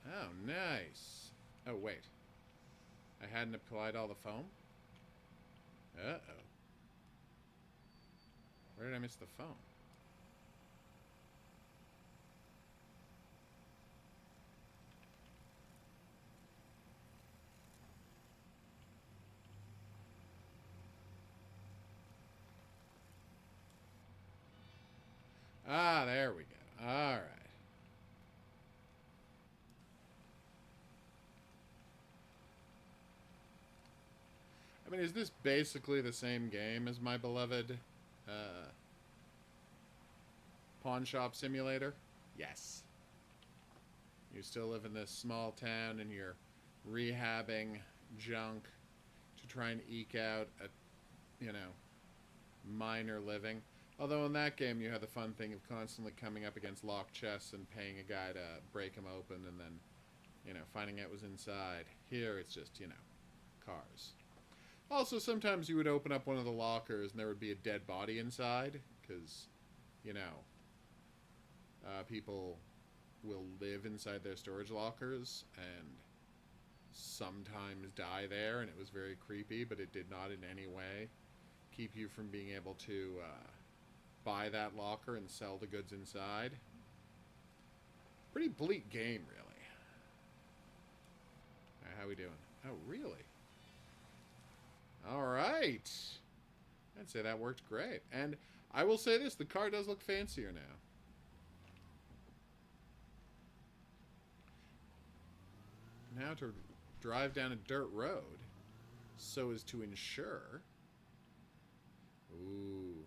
S1: Oh, nice. Oh, wait. I hadn't applied all the foam? Uh-oh. Where did I miss the foam? Ah, there we go. All right. mean, is this basically the same game as my beloved Pawn Shop Simulator? Yes. You still live in this small town and you're rehabbing junk to try and eke out a, you know, minor living. Although in that game you have the fun thing of constantly coming up against locked chests and paying a guy to break them open and then, you know, finding out what's inside. Here it's just, you know, cars. Also, sometimes you would open up one of the lockers and there would be a dead body inside, because, you know, people will live inside their storage lockers and sometimes die there, and it was very creepy, but it did not in any way keep you from being able to buy that locker and sell the goods inside. Pretty bleak game, really. How we doing? Oh, really? Alright. I'd say that worked great. And I will say this, the car does look fancier now. Now to drive down a dirt road so as to ensure... Ooh.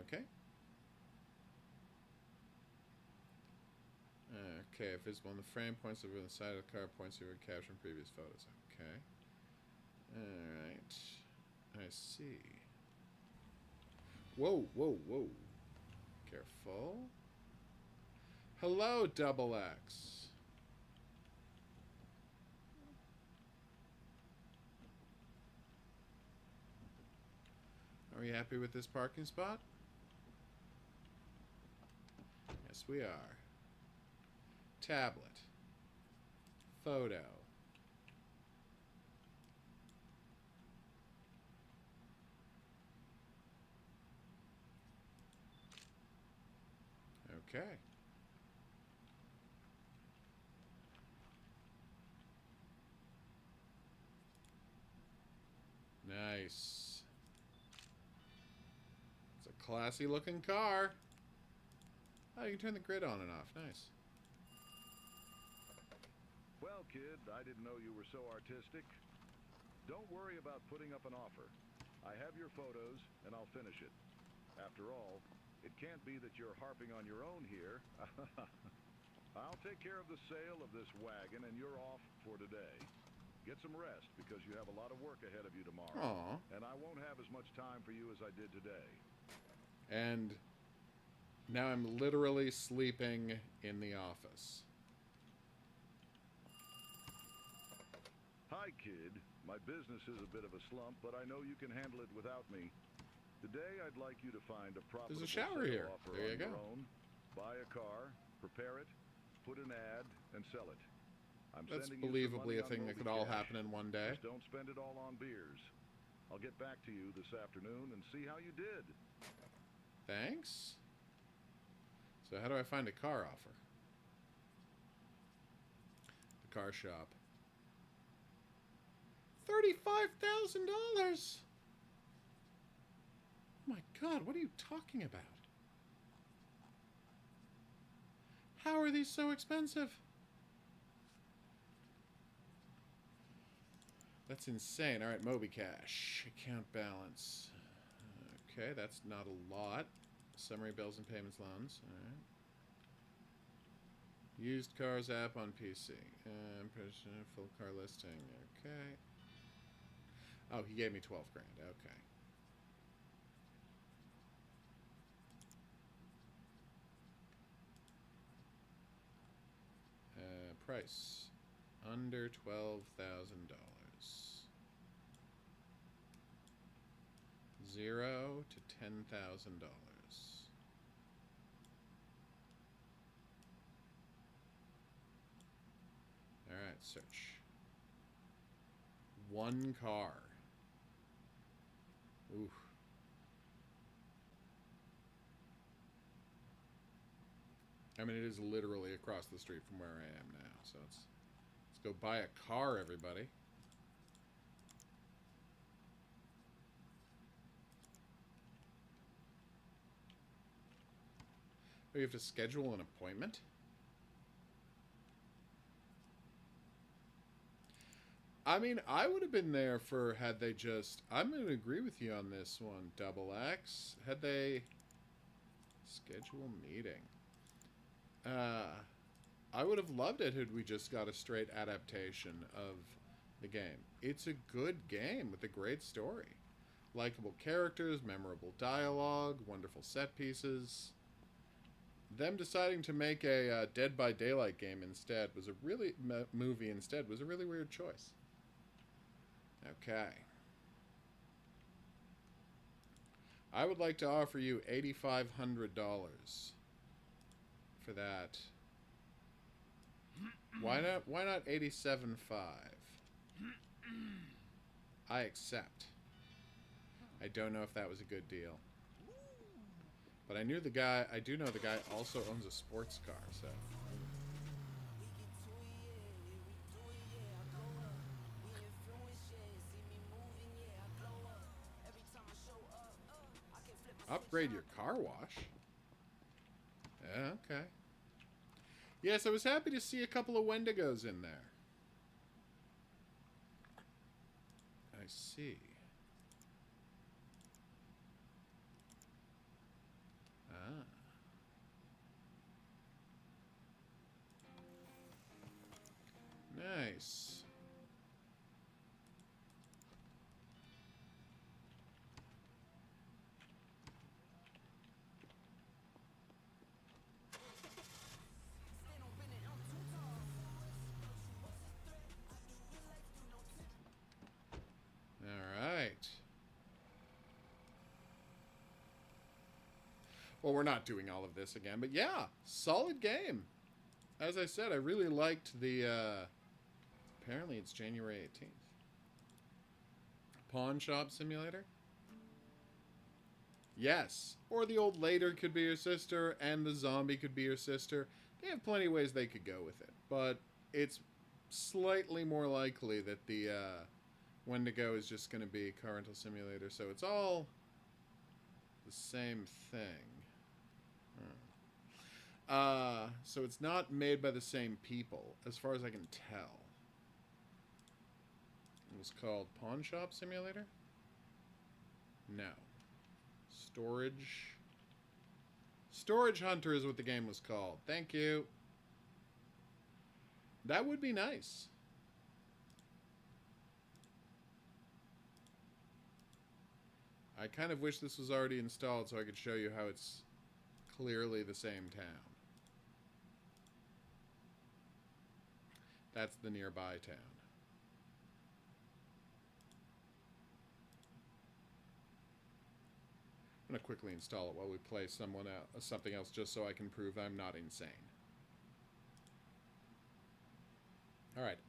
S1: Okay. Okay, if visible on the frame, points over the side of the car, points over captured in previous photos. Okay. Alright. I see. Whoa, whoa, whoa. Careful. Hello, Double X. Are we happy with this parking spot? Yes, we are. Tablet. Photo. Okay. Nice. It's a classy looking car. Oh, you can turn the grid on and off. Nice.
S3: Well, kid, I didn't know you were so artistic. Don't worry about putting up an offer. I have your photos, and I'll finish it. After all, it can't be that you're harping on your own here. I'll take care of the sale of this wagon, and you're off for today. Get some rest, because you have a lot of work ahead of you tomorrow.
S1: Aww.
S3: And I won't have as much time for you as I did today.
S1: And now I'm literally sleeping in the office.
S3: Hi, kid. My business is a bit of a slump, but I know you can handle it without me. Today, I'd like you to find a profitable
S1: There's a shower
S3: sale
S1: here.
S3: offer
S1: There you
S3: on your
S1: go.
S3: own. Buy a car, prepare it, put an ad, and sell it. I'm
S1: That's
S3: sending you some
S1: believably
S3: money
S1: a
S3: on
S1: thing that
S3: Moby
S1: could all
S3: Cash.
S1: happen in one day.
S3: Just don't spend it all on beers. I'll get back to you this afternoon and see how you did.
S1: Thanks. So how do I find a car offer? The car shop. $35,000! Oh my god, what are you talking about? How are these so expensive? That's insane. Alright, Moby Cash. Account balance. Okay, that's not a lot. Summary bills and payments loans. Alright. Used cars app on PC. Full car listing. Okay. Oh, he gave me 12 grand. Okay. Price. Under $12,000. $0 to $10,000. Alright, search. One car. Oof. I mean, it is literally across the street from where I am now, so let's go buy a car, everybody. Oh, you have to schedule an appointment? I mean, I would have been there for had they just... I'm going to agree with you on this one, Double X. Had they... Schedule meeting. I would have loved it had we just got a straight adaptation of the game. It's a good game with a great story. Likeable characters, memorable dialogue, wonderful set pieces. Them deciding to make a Dead by Daylight game instead was a really... movie instead was a really weird choice. Okay. I would like to offer you $8,500 for that. Why not 87.5? I accept. I don't know if that was a good deal. But I do know the guy also owns a sports car, so. Upgrade your car wash? Yeah, okay. Yes, I was happy to see a couple of Wendigos in there. I see. Ah. Nice. Well, we're not doing all of this again, but yeah, solid game. As I said, I really liked the, apparently it's January 18th. Pawn Shop Simulator? Yes. Or the old lady could be your sister, and the zombie could be your sister. They have plenty of ways they could go with it, but it's slightly more likely that the, Wendigo is just going to be Car Rental Simulator, so it's all the same thing. So it's not made by the same people, as far as I can tell. It was called Pawn Shop Simulator? No. Storage Hunter is what the game was called. Thank you. That would be nice. I kind of wish this was already installed so I could show you how it's clearly the same town. That's the nearby town. I'm going to quickly install it while we play something else just so I can prove I'm not insane. Alright,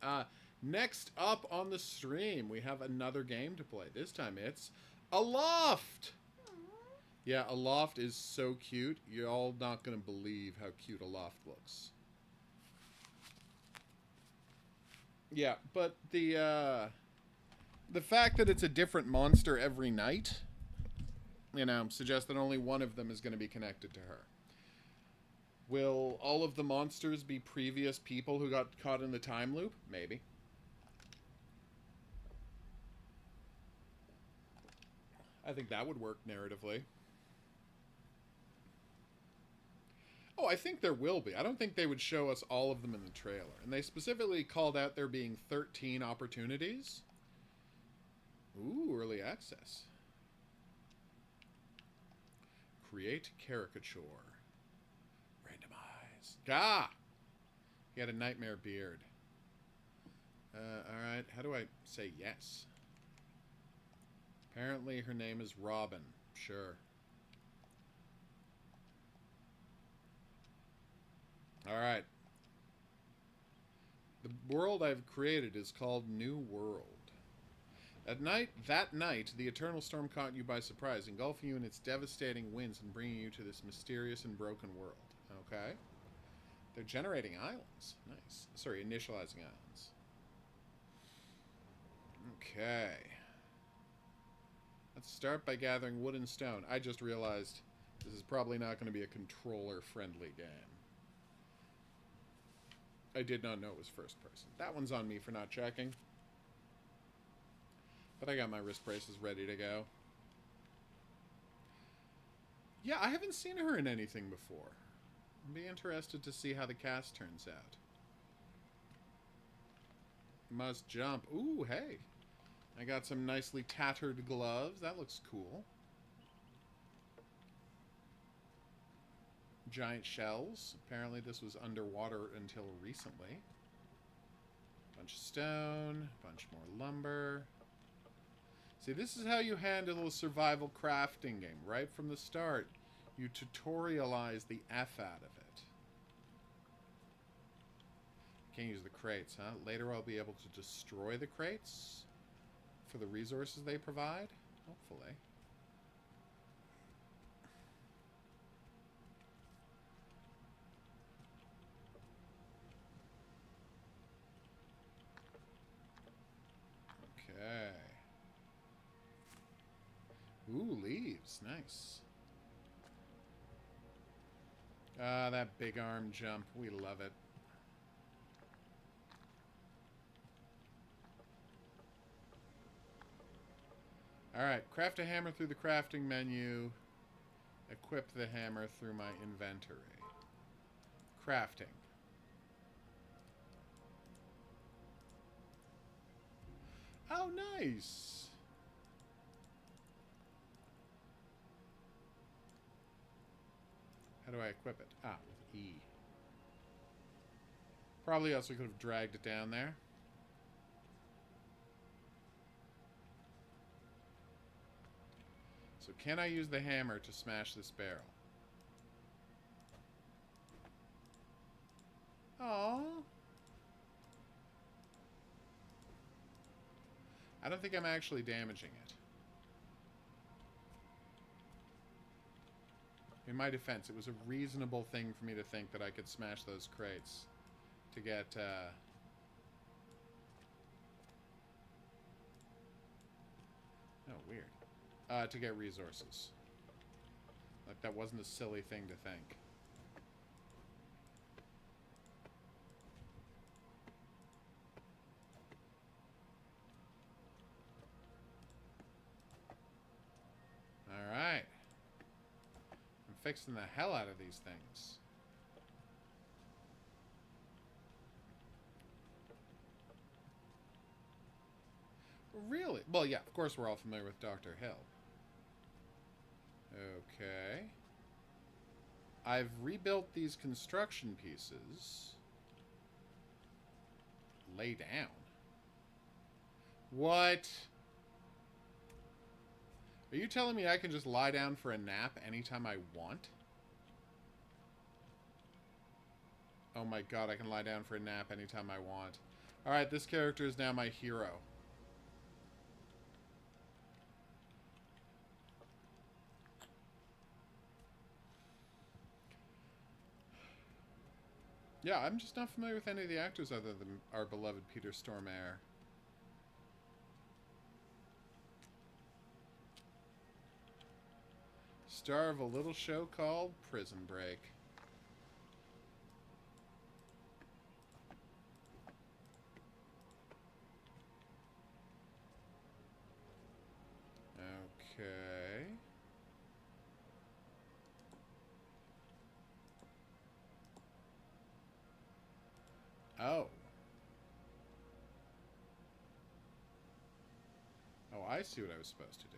S1: next up on the stream, we have another game to play. This time it's Aloft! Yeah, Aloft is so cute. You're all not going to believe how cute Aloft looks. Yeah, but the fact that it's a different monster every night, you know, suggests that only one of them is going to be connected to her. Will all of the monsters be previous people who got caught in the time loop? Maybe. I think that would work narratively. Oh, I think there will be. I don't think they would show us all of them in the trailer. And they specifically called out there being 13 opportunities. Ooh, early access. Create caricature. Randomize. Gah! He had a nightmare beard. Alright, how do I say yes? Apparently her name is Robin. Sure. Alright. The world I've created is called New World. That night, the Eternal Storm caught you by surprise, engulfing you in its devastating winds and bringing you to this mysterious and broken world. Okay. They're generating islands. Nice. Sorry, initializing islands. Okay. Let's start by gathering wood and stone. I just realized this is probably not going to be a controller-friendly game. I did not know it was first person. That one's on me for not checking. But I got my wrist braces ready to go. Yeah, I haven't seen her in anything before. I'd be interested to see how the cast turns out. Must jump. Ooh, hey. I got some nicely tattered gloves. That looks cool. Giant shells. Apparently this was underwater until recently. Bunch of stone. Bunch more lumber. See, this is how you handle a survival crafting game. Right from the start, you tutorialize the F out of it. Can't use the crates, huh? Later I'll be able to destroy the crates for the resources they provide. Hopefully. Okay. Ooh, leaves. Nice. Ah, that big arm jump. We love it. Alright, craft a hammer through the crafting menu. Equip the hammer through my inventory. Crafting. Oh, nice! How do I equip it? Ah, with E. Probably also could have dragged it down there. So can I use the hammer to smash this barrel? Aww. I don't think I'm actually damaging it. In my defense, it was a reasonable thing for me to think that I could smash those crates to get, oh, weird. To get resources. Like, that wasn't a silly thing to think. Alright. I'm fixing the hell out of these things. Really? Well, yeah, of course we're all familiar with Dr. Hill. Okay. I've rebuilt these construction pieces. Lay down. What? Are you telling me I can just lie down for a nap anytime I want? Oh my god, I can lie down for a nap anytime I want. Alright, this character is now my hero. Yeah, I'm just not familiar with any of the actors other than our beloved Peter Stormare. Star of a little show called Prison Break. Okay. Oh. Oh, I see what I was supposed to do.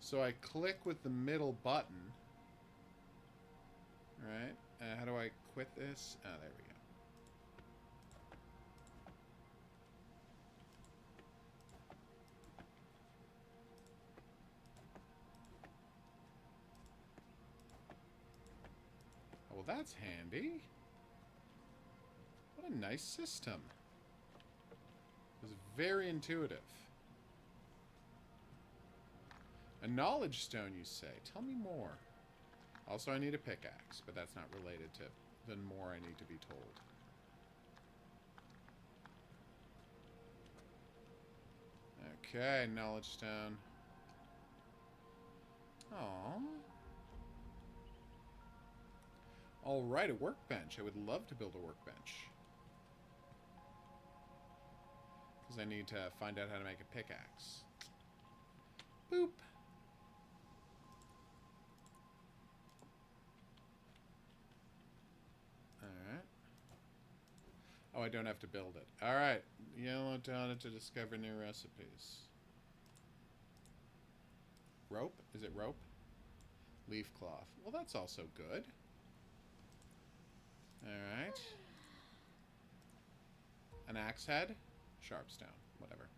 S1: So I click with the middle button. Right? How do I quit this? Ah, there we go. Oh, well, that's handy. What a nice system. It was very intuitive. A knowledge stone, you say? Tell me more. Also, I need a pickaxe, but that's not related to the more I need to be told. Okay, knowledge stone. Aww. All right, a workbench. I would love to build a workbench. Because I need to find out how to make a pickaxe. Boop. Alright. Oh, I don't have to build it. Alright. Yellow data to discover new recipes. Rope? Is it rope? Leaf cloth. Well, that's also good. Alright. An axe head? Sharpstone. Whatever.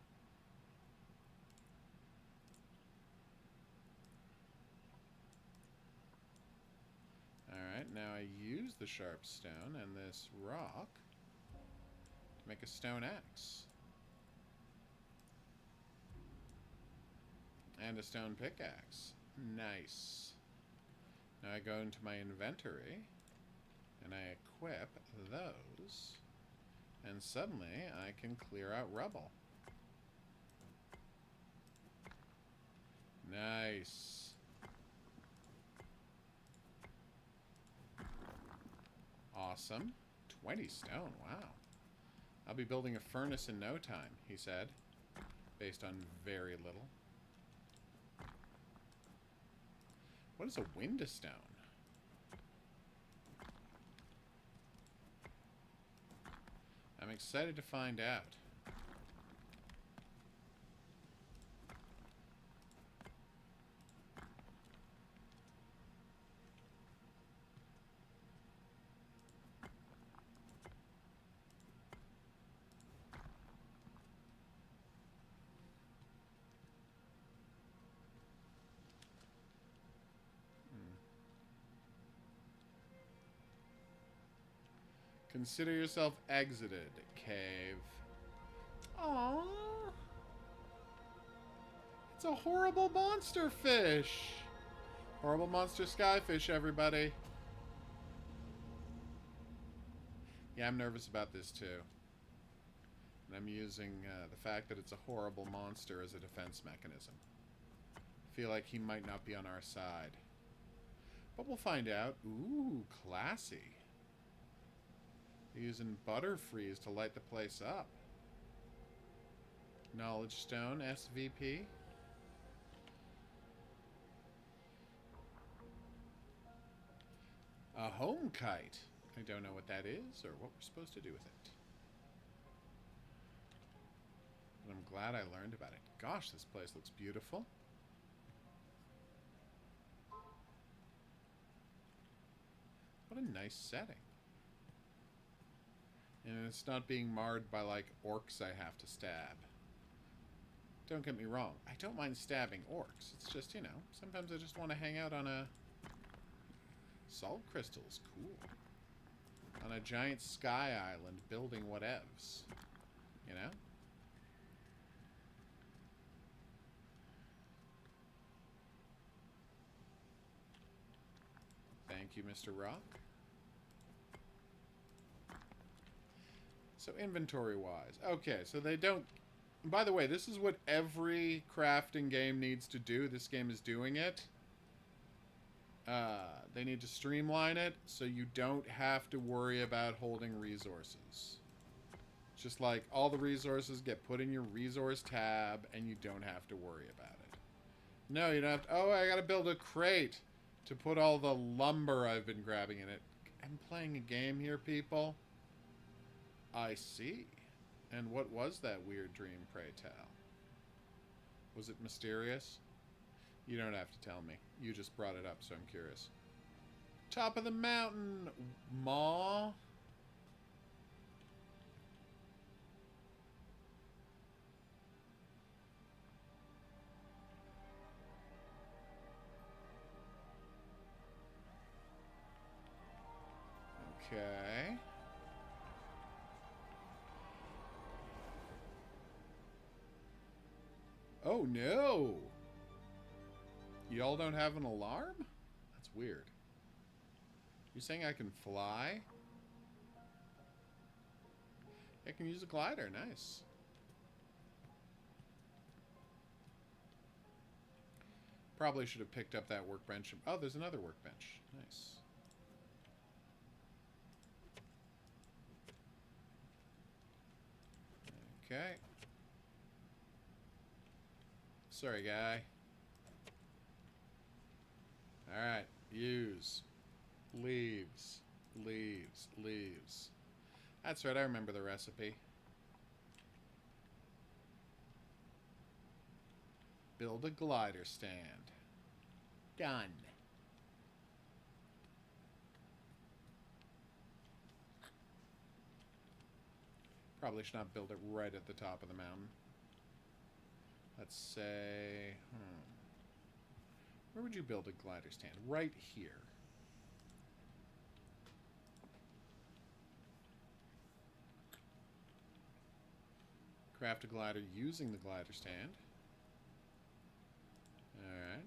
S1: Alright, now I use the sharpstone and this rock to make a stone axe. And a stone pickaxe. Nice. Now I go into my inventory and I equip those, and suddenly I can clear out rubble. Nice. Awesome. 20 stone, wow. I'll be building a furnace in no time, he said, based on very little. What is a windstone? I'm excited to find out. Consider yourself exited, cave. Aww. It's a horrible monster fish. Horrible monster skyfish, everybody. Yeah, I'm nervous about this too. And I'm using the fact that it's a horrible monster as a defense mechanism. I feel like he might not be on our side. But we'll find out. Ooh, classy. Using Butterfreeze to light the place up. Knowledge Stone, SVP. A home kite. I don't know what that is or what we're supposed to do with it. But I'm glad I learned about it. Gosh, this place looks beautiful. What a nice setting. And it's not being marred by, like, orcs I have to stab. Don't get me wrong. I don't mind stabbing orcs. It's just, you know, sometimes I just want to hang out on a... Salt crystals. Cool. On a giant sky island building whatevs. You know? Thank you, Mr. Rock. So inventory-wise. Okay, so they don't... By the way, this is what every crafting game needs to do. This game is doing it. They need to streamline it so you don't have to worry about holding resources. Just like all the resources get put in your resource tab and you don't have to worry about it. No, you don't have to... Oh, I gotta build a crate to put all the lumber I've been grabbing in it. I'm playing a game here, people. I see. And what was that weird dream, pray tell? Was it mysterious? You don't have to tell me. You just brought it up, so I'm curious. Top of the mountain, Maw. Okay. Oh no! Y'all don't have an alarm? That's weird. You saying I can fly? I can use a glider, nice. Probably should have picked up that workbench. Oh, there's another workbench. Nice. Okay. Sorry, guy. Alright. Use. Leaves. Leaves. Leaves. That's right, I remember the recipe. Build a glider stand. Done. Probably should not build it right at the top of the mountain. Let's say... Where would you build a glider stand? Right here. Craft a glider using the glider stand. Alright.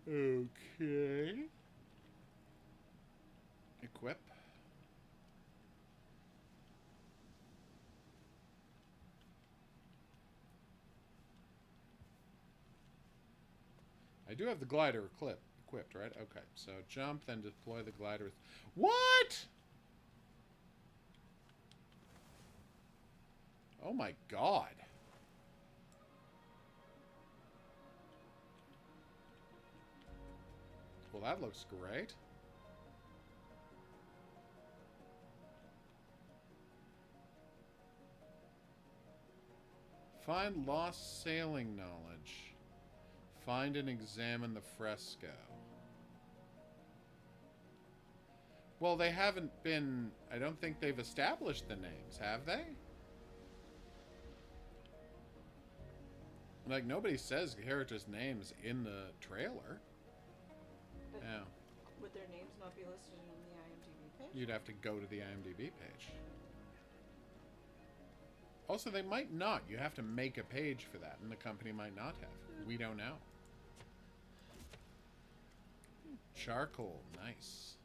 S1: Okay. Equip. I do have the glider equipped, right? Okay, so jump, then deploy the glider with... What?! Oh my god. Well, that looks great. Find lost sailing knowledge. Find and examine the fresco. Well, they haven't been... I don't think they've established the names, have they? Like, nobody says characters' names in the trailer.
S2: But
S1: Yeah.
S2: would their names not be listed on the IMDb page?
S1: You'd have to go to the IMDb page. Also, they might not. You have to make a page for that, and the company might not have. We don't know. Charcoal. Nice.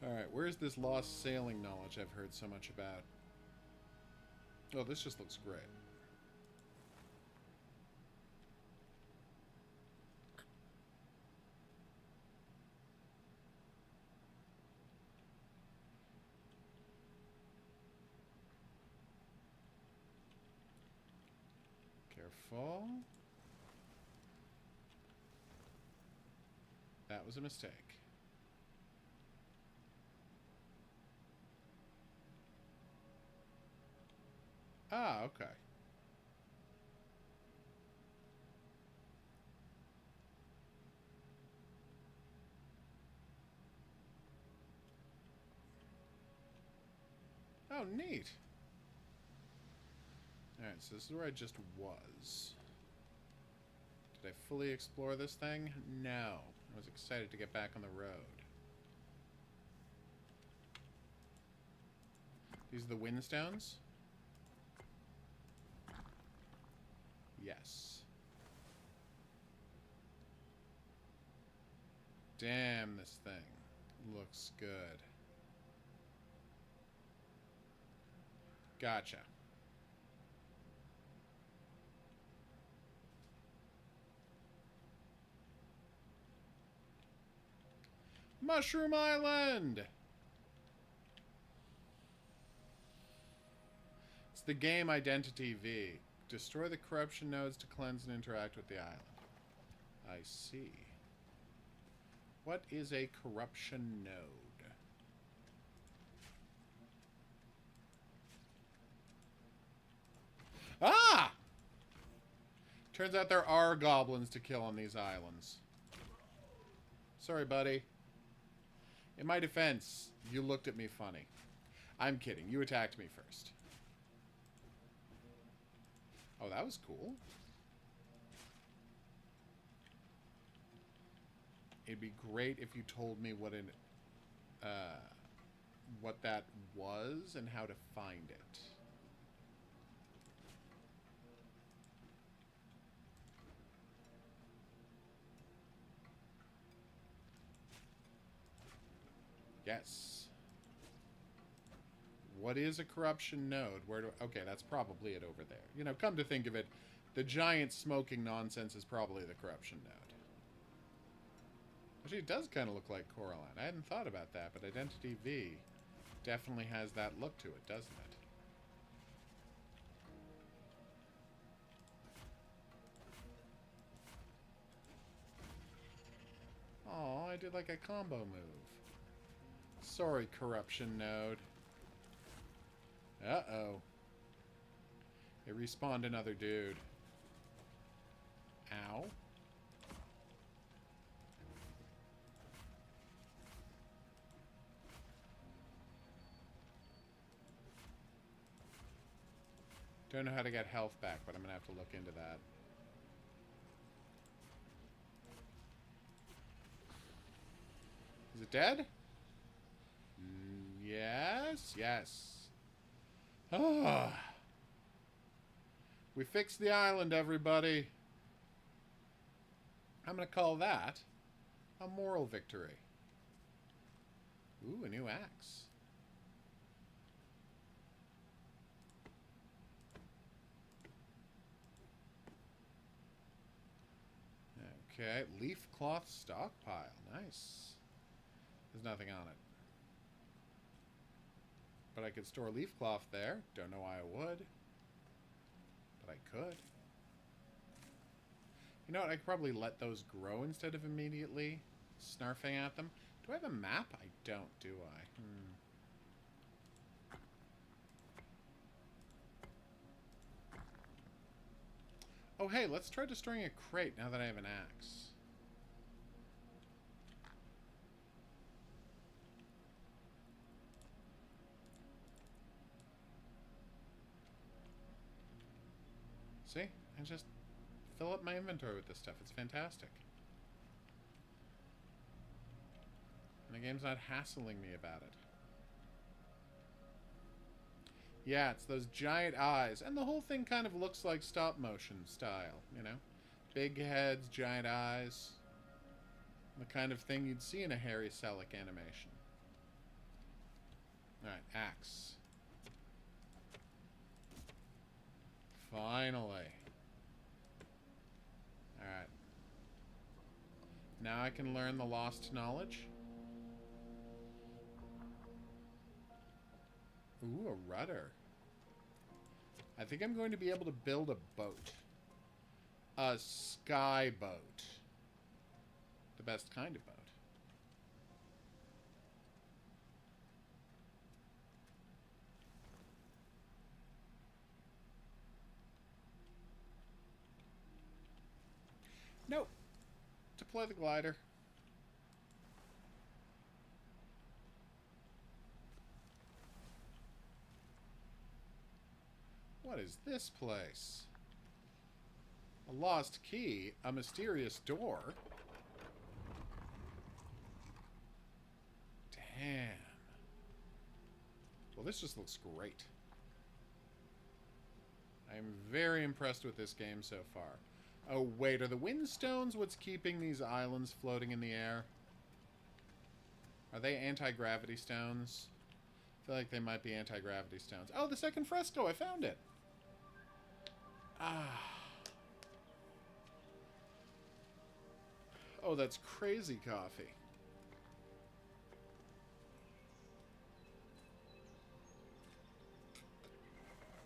S1: Alright, where's this lost sailing knowledge I've heard so much about? Oh, this just looks great. Careful. That was a mistake. Ah, okay. Oh, neat. Alright, so this is where I just was. Did I fully explore this thing? No. I was excited to get back on the road. These are the windstones? Yes. Damn, this thing looks good. Gotcha. Mushroom Island! It's the game Identity V. Destroy the corruption nodes to cleanse and interact with the island. I see. What is a corruption node? Ah! Turns out there are goblins to kill on these islands. Sorry, buddy. In my defense, you looked at me funny. I'm kidding. You attacked me first. Oh, that was cool. It'd be great if you told me what that was and how to find it. Yes. What is a corruption node? Where do... Okay, that's probably it over there. You know, come to think of it, the giant smoking nonsense is probably the corruption node. Actually, it does kind of look like Coraline. I hadn't thought about that, but Identity V definitely has that look to it, doesn't it? Oh, I did like a combo move. Sorry, corruption node. Uh-oh. It respawned another dude. Ow. Don't know how to get health back, but I'm gonna have to look into that. Is it dead? Yes, yes. Ah. We fixed the island, everybody. I'm gonna call that a moral victory. Ooh, a new axe. Okay, leaf cloth stockpile. Nice. There's nothing on it. But I could store leaf cloth there. Don't know why I would. But I could. You know what? I could probably let those grow instead of immediately snarfing at them. Do I have a map? I don't, do I? Oh, hey, let's try destroying a crate now that I have an axe. See? I just fill up my inventory with this stuff. It's fantastic. And the game's not hassling me about it. Yeah, it's those giant eyes. And the whole thing kind of looks like stop motion style, you know? Big heads, giant eyes. The kind of thing you'd see in a Harry Selick animation. Alright, axe. Finally. Alright. Now I can learn the lost knowledge. Ooh, a rudder. I think I'm going to be able to build a boat. A sky boat. The best kind of boat. Nope. Deploy the glider. What is this place? A lost key, a mysterious door. Damn. Well, this just looks great. I'm very impressed with this game so far. Oh, wait, are the windstones what's keeping these islands floating in the air? Are they anti-gravity stones? I feel like they might be anti-gravity stones. Oh, the second fresco, I found it. Ah. Oh, that's crazy coffee.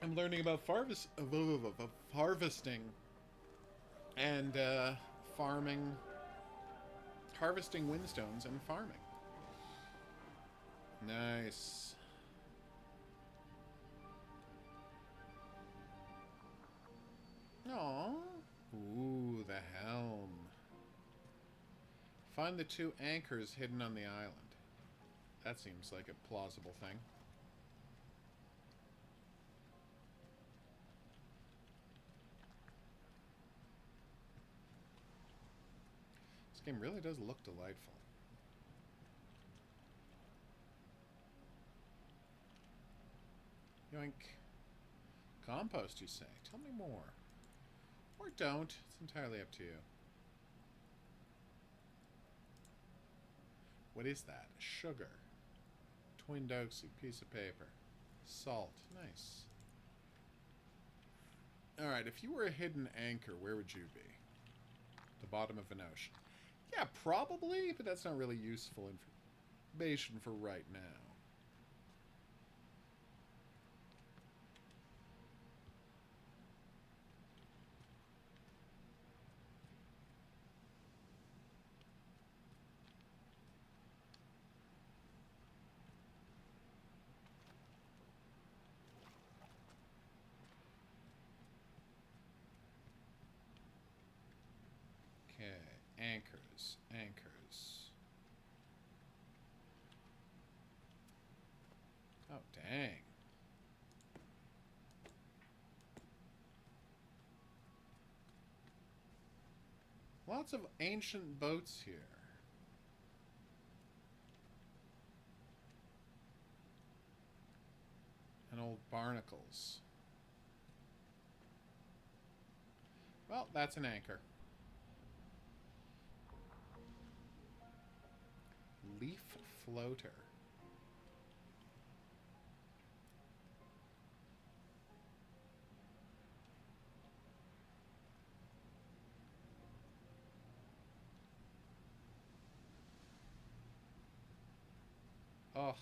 S1: I'm learning about harvesting and farming, harvesting windstones and farming. Nice. Aww. Ooh, the helm. Find the two anchors hidden on the island. That seems like a plausible thing. This game really does look delightful. Yoink. Compost, you say? Tell me more. Or don't. It's entirely up to you. What is that? Sugar. Twindoxy. Piece of paper. Salt. Nice. Alright, if you were a hidden anchor, where would you be? The bottom of an ocean. Yeah, probably, but that's not really useful information for right now. Anchors. Oh, dang. Lots of ancient boats here. And old barnacles. Well, that's an anchor. Leaf floater. Oh.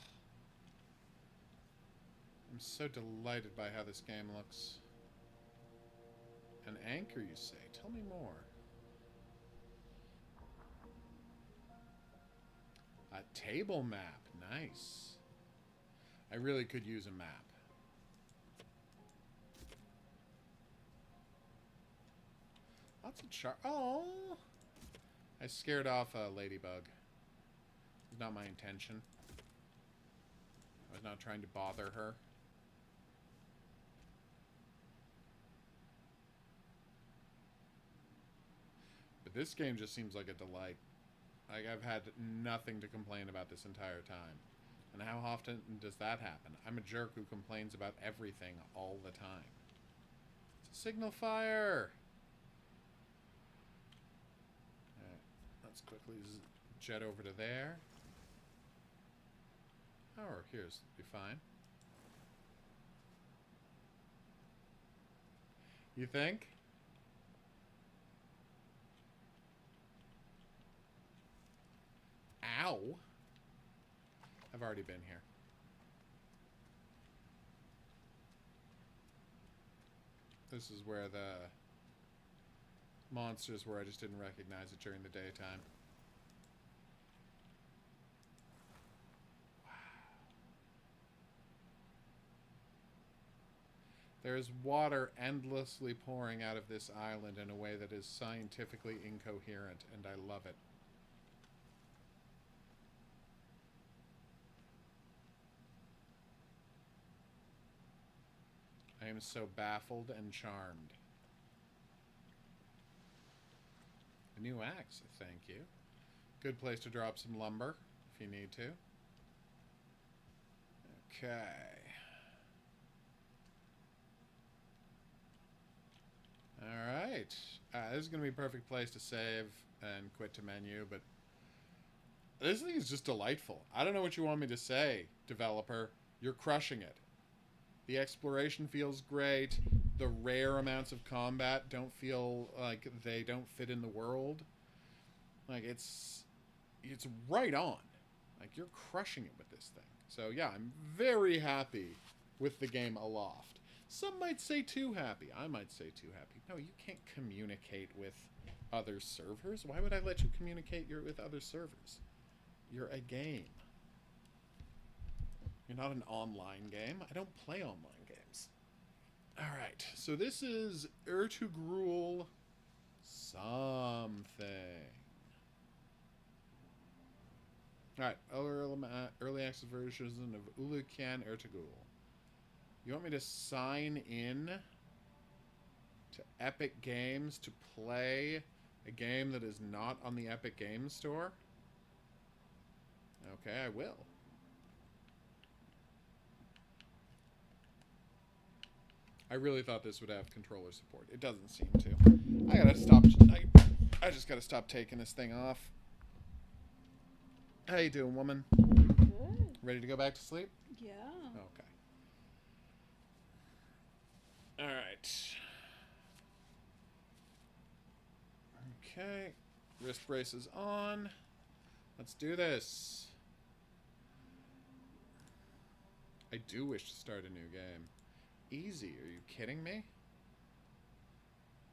S1: I'm so delighted by how this game looks. An anchor, you say? Tell me more. A table map. Nice. I really could use a map. Lots of oh! I scared off a ladybug. It was not my intention. I was not trying to bother her. But this game just seems like a delight. Like, I've had nothing to complain about this entire time. And how often does that happen? I'm a jerk who complains about everything all the time. It's a signal fire! Alright, let's quickly jet over to there. Oh, here's be fine. You think? Ow! I've already been here. This is where the monsters were. I just didn't recognize it during the daytime. Wow. There is water endlessly pouring out of this island in a way that is scientifically incoherent, and I love it. I am so baffled and charmed. A new axe, thank you. Good place to drop some lumber, if you need to. Okay. Alright. This is going to be a perfect place to save and quit to menu, but this thing is just delightful. I don't know what you want me to say, developer. You're crushing it. The exploration feels great. The rare amounts of combat don't feel like they don't fit in the world. Like, it's right on. Like, you're crushing it with this thing. So, yeah, I'm very happy with the game Aloft. Some might say too happy. I might say too happy. No, you can't communicate with other servers. Why would I let you communicate with other servers? You're a game. You're not an online game. I don't play online games. Alright, so this is Ertugrul something. Alright, early access version of Ulukayin Ertugrul. You want me to sign in to Epic Games to play a game that is not on the Epic Games Store? Okay, I will. I really thought this would have controller support. It doesn't seem to. I gotta stop. I just gotta stop taking this thing off. How you doing, woman?
S2: Good.
S1: Ready to go back to sleep?
S2: Yeah.
S1: Okay. All right. Okay. Wrist braces on. Let's do this. I do wish to start a new game. Easy. Are you kidding me?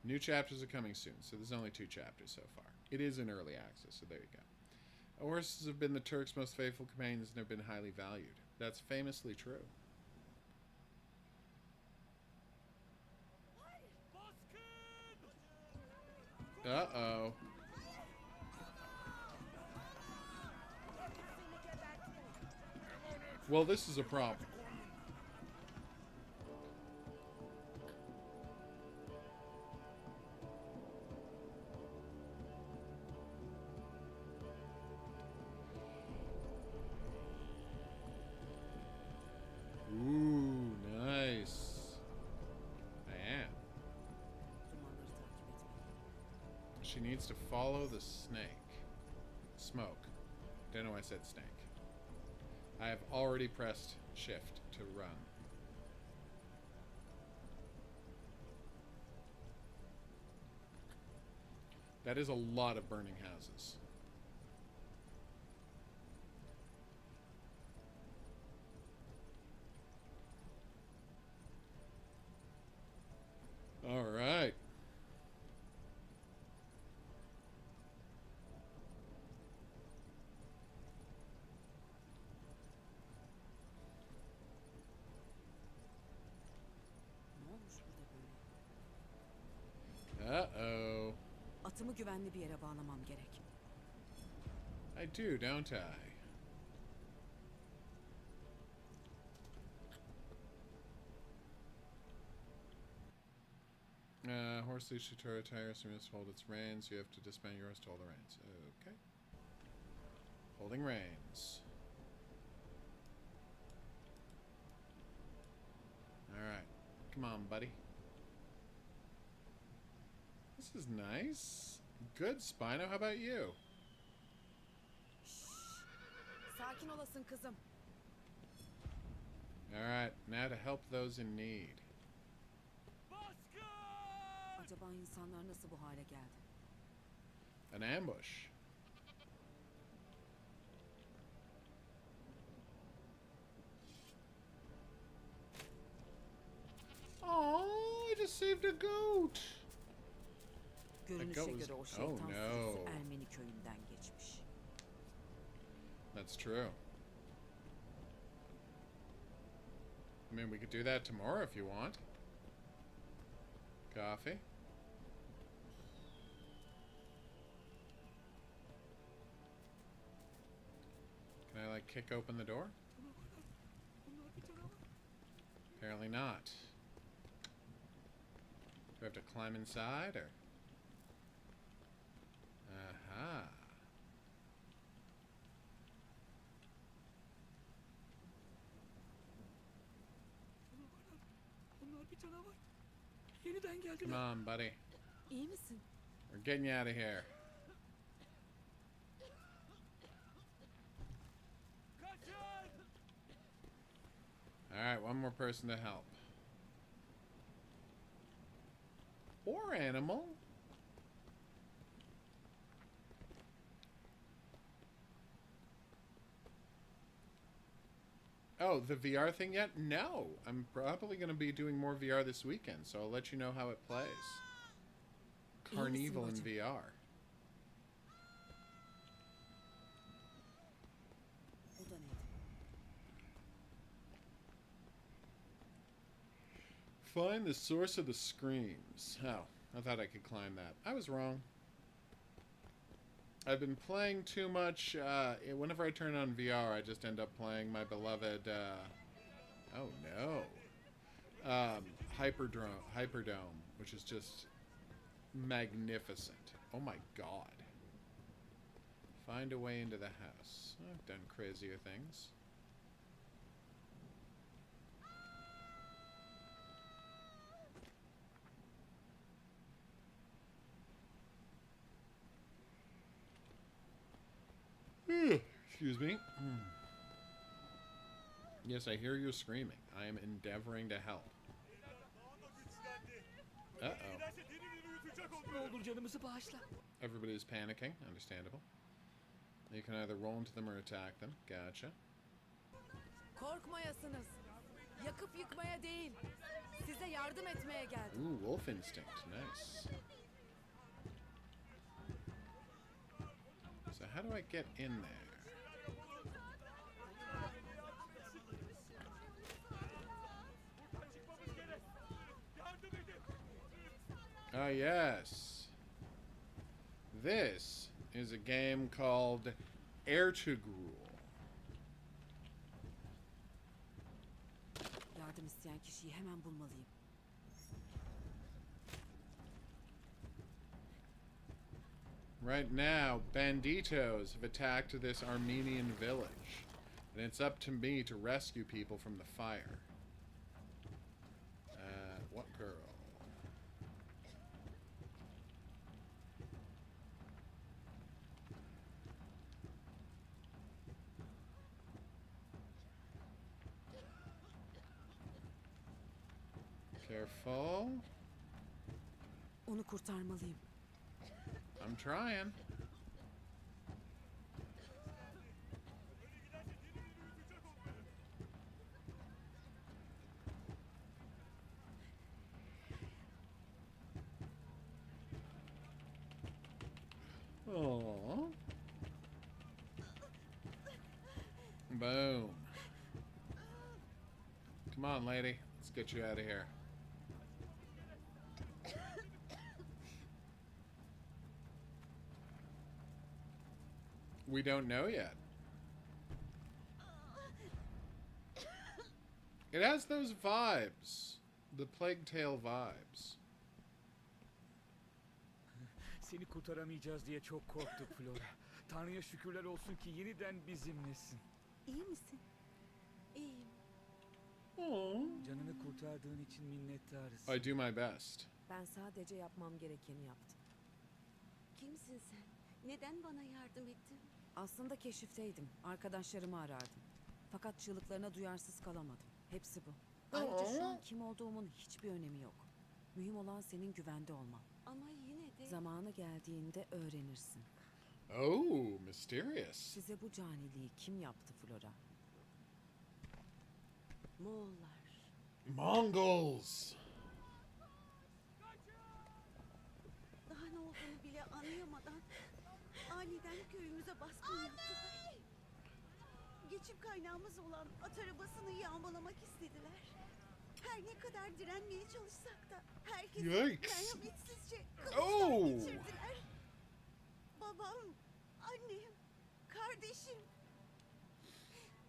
S1: New chapters are coming soon, so there's only 2 chapters so far. It is in early access, so there you go. Horses have been the Turks' most faithful companions and have been highly valued. That's famously true. Uh-oh. Well, this is a problem. Ooh, nice. I am. She needs to follow the snake. Smoke. Don't know why I said snake. I have already pressed shift to run. That is a lot of burning houses. All right. Uh-oh.
S4: Atımı güvenli bir yere bağlamam gerek.
S1: I do, don't I? Horse leash to turret tires must hold its reins. You have to dismount your horse to hold the reins. Okay. Holding reins. Alright. Come on, buddy. This is nice. Good, Spino. How about you?
S4: Sakin olasın kızım.
S1: Alright, now to help those in need.
S4: Acaba insanlar nasıl bu hale geldi?
S1: An ambush. Oh, I just saved a goat.
S4: Görünüşe
S1: goat was-
S4: göre o
S1: oh,
S4: şeytan
S1: no.
S4: sürüsü Ermeni köyünden geçmiş.
S1: That's true. I mean, we could do that tomorrow if you want. Coffee. Can I, like, kick open the door? Apparently not. Do I have to climb inside, or? Aha. Come on, buddy.
S4: İyi misin?
S1: We're getting you out of here. Alright, one more person to help. Or animal. Oh, the VR thing yet? No. I'm probably going to be doing more VR this weekend, so I'll let you know how it plays. Carnival in VR.
S4: O da neydi?
S1: Find the source of the screams. Oh, I thought I could climb that. I was wrong. I've been playing too much. Whenever I turn on VR, I just end up playing my beloved. Oh no, Hyperdome, which is just magnificent. Oh my god! Find a way into the house. I've done crazier things. Excuse me. Yes, I hear you screaming. I am endeavoring to help. Uh-oh.
S5: Ne olur canımızı bağışla.
S1: Everybody's panicking. Understandable. You can either roll into them or attack them. Gotcha.
S4: Korkmayasınız. Yakıp yıkmaya değil. Size yardım etmeye geldim.
S1: Ooh, wolf instinct. Nice. So how do I get in there? Ah, yes. This is a game called Ertugrul.
S4: Yardım isteyen kişiyi hemen bulmalıyım.
S1: Right now, banditos have attacked this Armenian village, and it's up to me to rescue people from the fire. What girl? Careful.
S4: Onu kurtarmalıyım.
S1: I'm trying. Aww. Boom. Come on, lady. Let's get you out of here. We don't know yet. It has those vibes. The Plague Tale vibes.
S5: Seni kurtaramayacağız diye çok korktuk Flora. Tanrı'ya şükürler olsun ki yeniden bizimlesin.
S4: İyi misin? İyiyim.
S5: Canını kurtardığın için minnettarız.
S1: I do my best.
S4: Ben sadece yapmam gerekeni yaptım.
S6: Kimsin sen? Neden bana yardım ettin?
S4: Aslında keşifteydim. Arkadaşlarımı arardım. Fakat çığlıklarına duyarsız kalamadım. Hepsi bu. Ayrıca şu an kim olduğumun hiçbir önemi yok. Mühim olan senin güvende olman.
S6: Ama yine de...
S4: Zamanı geldiğinde öğrenirsin.
S1: Oh, mysterious.
S4: Size bu caniliği kim yaptı Flora?
S6: Moğollar.
S1: Mongols.
S6: Daha ne olduğunu bile anlayamadan aniden köyümüze baskın yaptılar. Geçim kaynağımız olan at arabasını yağmalamak istediler. Her ne kadar direnmeye çalışsak da herkesi
S1: Yikes.
S6: merhametsizce
S1: Oh.
S6: kılıçtan geçirdiler. Babam, annem, kardeşim.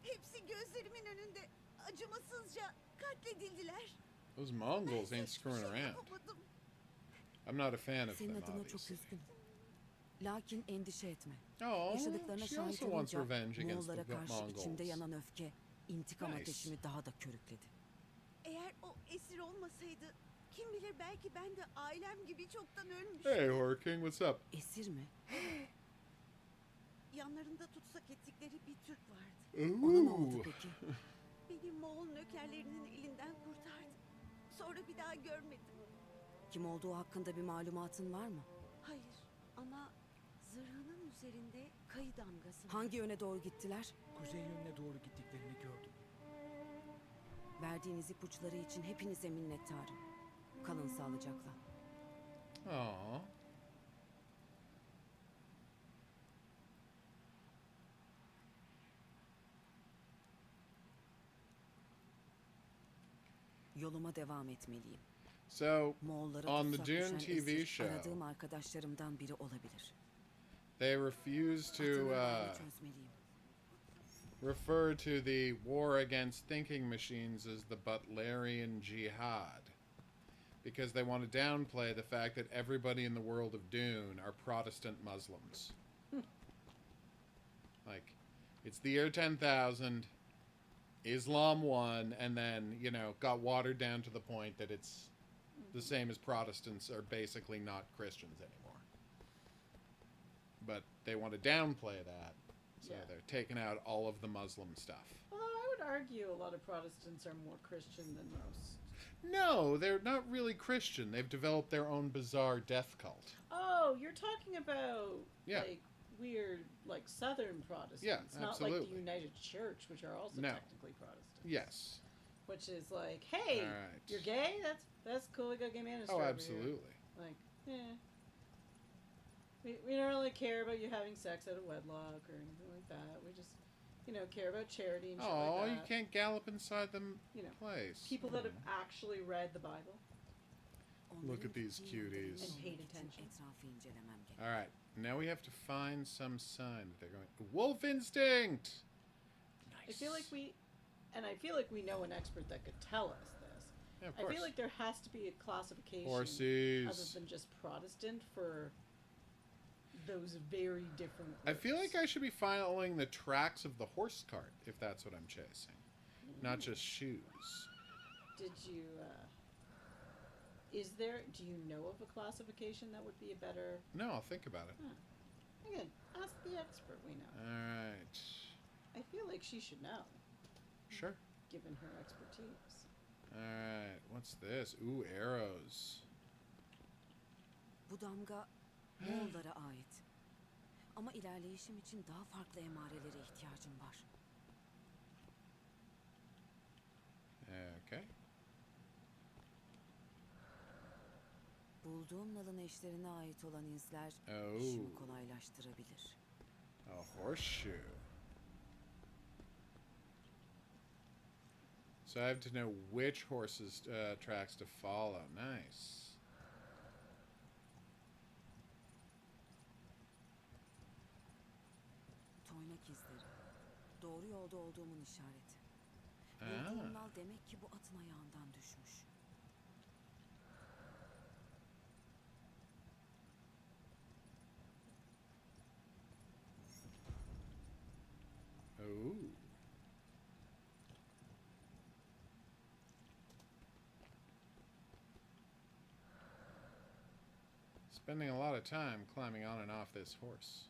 S6: Hepsi gözlerimin önünde acımasızca katledildiler.
S1: Those Mongols
S6: Ben
S1: ain't
S6: hiçbir
S1: screwing
S6: şey
S1: around.
S6: yapamadım.
S1: I'm not a fan of
S4: Senin
S1: them,
S4: adına çok
S1: obviously.
S4: üzgünüm. Lakin endişe etme.
S1: Oh,
S4: Yaşadıklarına
S1: she
S4: şahit
S1: also wants
S4: olunca
S1: revenge against
S4: Moğollara
S1: the
S4: karşı içimde
S1: Mongols.
S4: yanan öfke, intikam
S1: Nice.
S4: ateşimi daha da körükledi.
S6: Eğer o esir olmasaydı kim bilir belki ben de ailem gibi çoktan ölmüş.
S1: Hey, Horror King, what's up?
S4: Esir mi?
S6: Yanlarında tutsak ettikleri bir Türk vardı.
S4: Ona ne oldu
S1: Ooh.
S4: peki?
S6: Beni Moğol nökerlerinin elinden kurtardı. Sonra bir daha görmedim.
S4: Kim olduğu hakkında bir malumatın var mı?
S6: Hayır ama zırhının üzerinde kayı damgası var.
S4: Hangi yöne doğru gittiler?
S5: Kuzey yönüne doğru gittiklerini gördüm.
S4: Verdiğiniz ipuçları için hepinize minnettarım. Kalın sağlıcakla.
S1: Aw.
S4: Yoluma devam etmeliyim.
S1: So,
S4: Moğollara
S1: on the
S4: tutsak
S1: Dune
S4: düşen
S1: TV
S4: esir,
S1: show,
S4: aradığım arkadaşlarımdan biri olabilir.
S1: they refuse to
S4: Atının bağını çözmeliyim.
S1: refer to the war against thinking machines as the Butlerian Jihad because they want to downplay the fact that everybody in the world of Dune are Protestant Muslims. Like, it's the year 10,000, Islam won, and then, you know, got watered down to the point that it's the same as Protestants are basically not Christians anymore. But they want to downplay that, so
S2: Yeah.
S1: they're taking out all of the Muslim stuff.
S2: Although I would argue a lot of Protestants are more Christian than most.
S1: No, they're not really Christian. They've developed their own bizarre death cult.
S2: Oh, you're talking about
S1: Yeah.
S2: like weird, like Southern Protestants,
S1: Yeah,
S2: not like the
S1: absolutely.
S2: United Church, which are also
S1: No.
S2: technically Protestants.
S1: Yes.
S2: Which is like, hey,
S1: Alright.
S2: you're gay? That's cool. We got gay minister.
S1: Oh,
S2: over here.
S1: absolutely.
S2: Like, we don't really care about you having sex out of wedlock or anything like that. We just, care about charity and shit
S1: Oh,
S2: like that.
S1: you can't gallop inside the place.
S2: People that have actually read the Bible
S1: Look at these cuties.
S2: and paid attention.
S4: Etrafı incelemem gerek.
S1: All right, now we have to find some sign that they're going. Wolf instinct. Nice.
S2: I feel like we know an expert that could tell us this.
S1: Yeah, of
S2: I
S1: course.
S2: feel like there has to be a classification
S1: Horses.
S2: other than just Protestant for those very different groups.
S1: I feel like I should be following the tracks of the horse cart if that's what I'm chasing, not just shoes.
S2: Did you, do you know of a classification that would be a better...
S1: No, I'll think about it.
S2: Again, ask the expert we know.
S1: All right.
S2: I feel like she should know,
S1: Sure.
S2: given her expertise.
S1: All right. What's this? Ooh, arrows.
S4: Bu damga Moğollara ait. Ama ilerleyişim için daha farklı emarelere ihtiyacım var.
S1: Okay.
S4: Bulduğum nalın eşlerine ait olan izler
S1: Oh.
S4: işimi kolaylaştırabilir.
S1: A horseshoe. So I have to know which horses tracks to follow. Nice.
S4: Toynak izleri. Doğru yolda olduğumun işareti.
S1: Ah.
S4: Bulduğum nal demek ki bu atın ayağından düşmüş.
S1: Oh. Spending a lot of time climbing on and off this horse.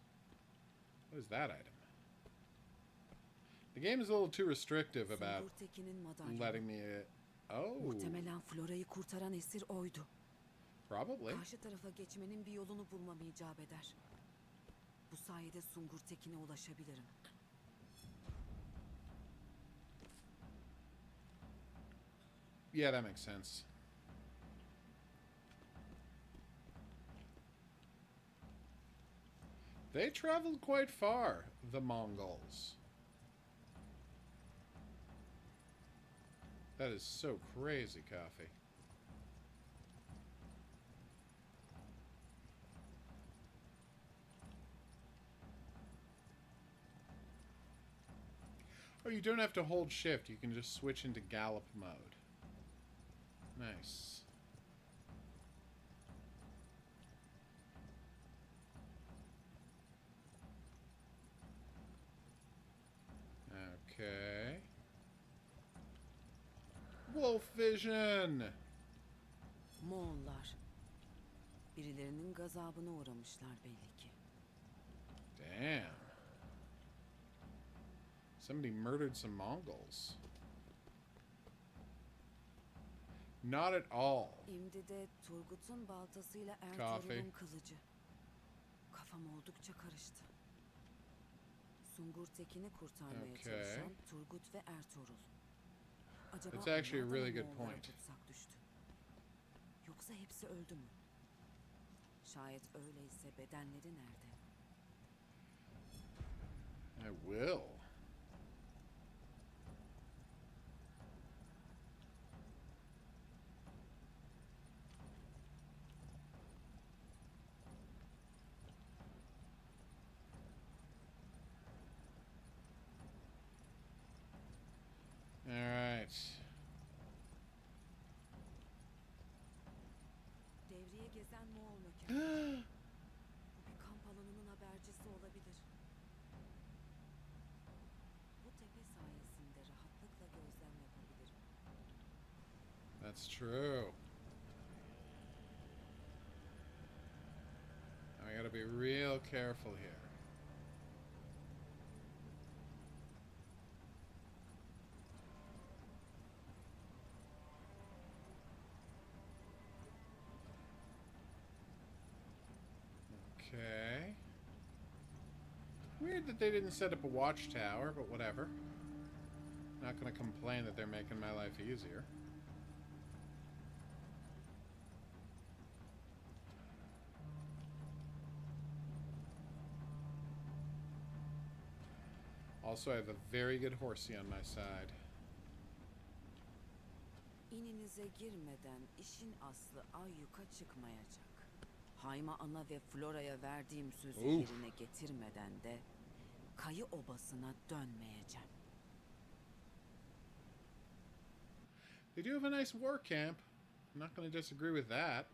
S1: What is that item? The game is a little too restrictive about
S4: Sungur Tekin'in madalyonu.
S1: letting me... Oh,
S4: Muhtemelen Flora'yı kurtaran esir oydu.
S1: probably.
S4: Karşı tarafa geçmenin bir yolunu bulmam icap eder. Bu sayede Sungur Tekin'e ulaşabilirim.
S1: Yeah, that makes sense. They traveled quite far, the Mongols. That is so crazy, Coffee. Oh, you don't have to hold shift. You can just switch into gallop mode. Nice. Okay. Wolf vision.
S4: Moğollar. Birilerinin gazabına uğramışlar belli ki.
S1: Damn. Somebody murdered some Mongols. Not at all.
S4: İmdi'de Turgut'un baltasıyla
S1: Coffee.
S4: Ertugrul'un kılıcı. Kafam oldukça karıştı. Sungur Tekin'i kurtarmaya
S1: Okay.
S4: çalışan Turgut ve Ertugrul. Acaba
S1: That's actually a
S4: onlardan
S1: really
S4: mı
S1: good
S4: Moğollara
S1: point.
S4: tutsak düştü? Yoksa hepsi öldü mü? Şayet öyleyse bedenleri nerede?
S1: I will. All right.
S4: Devriye gezen Moğol nöker. Bu bir kamp alanının habercisi olabilir. Bu tepe sayesinde rahatlıkla gözlem yapabilirim.
S1: That's true. I gotta be real careful here. Okay. Weird that they didn't set up a watchtower, but whatever. Not gonna complain that they're making my life easier. Also, I have a very good horsey on my side.
S4: İninize girmeden işin aslı ayyuka çıkmayacak. Hayma ana ve Flora'ya verdiğim sözü yerine getirmeden de Kayı Obası'na dönmeyeceğim.
S1: They do have a nice war camp. I'm not going to disagree with that.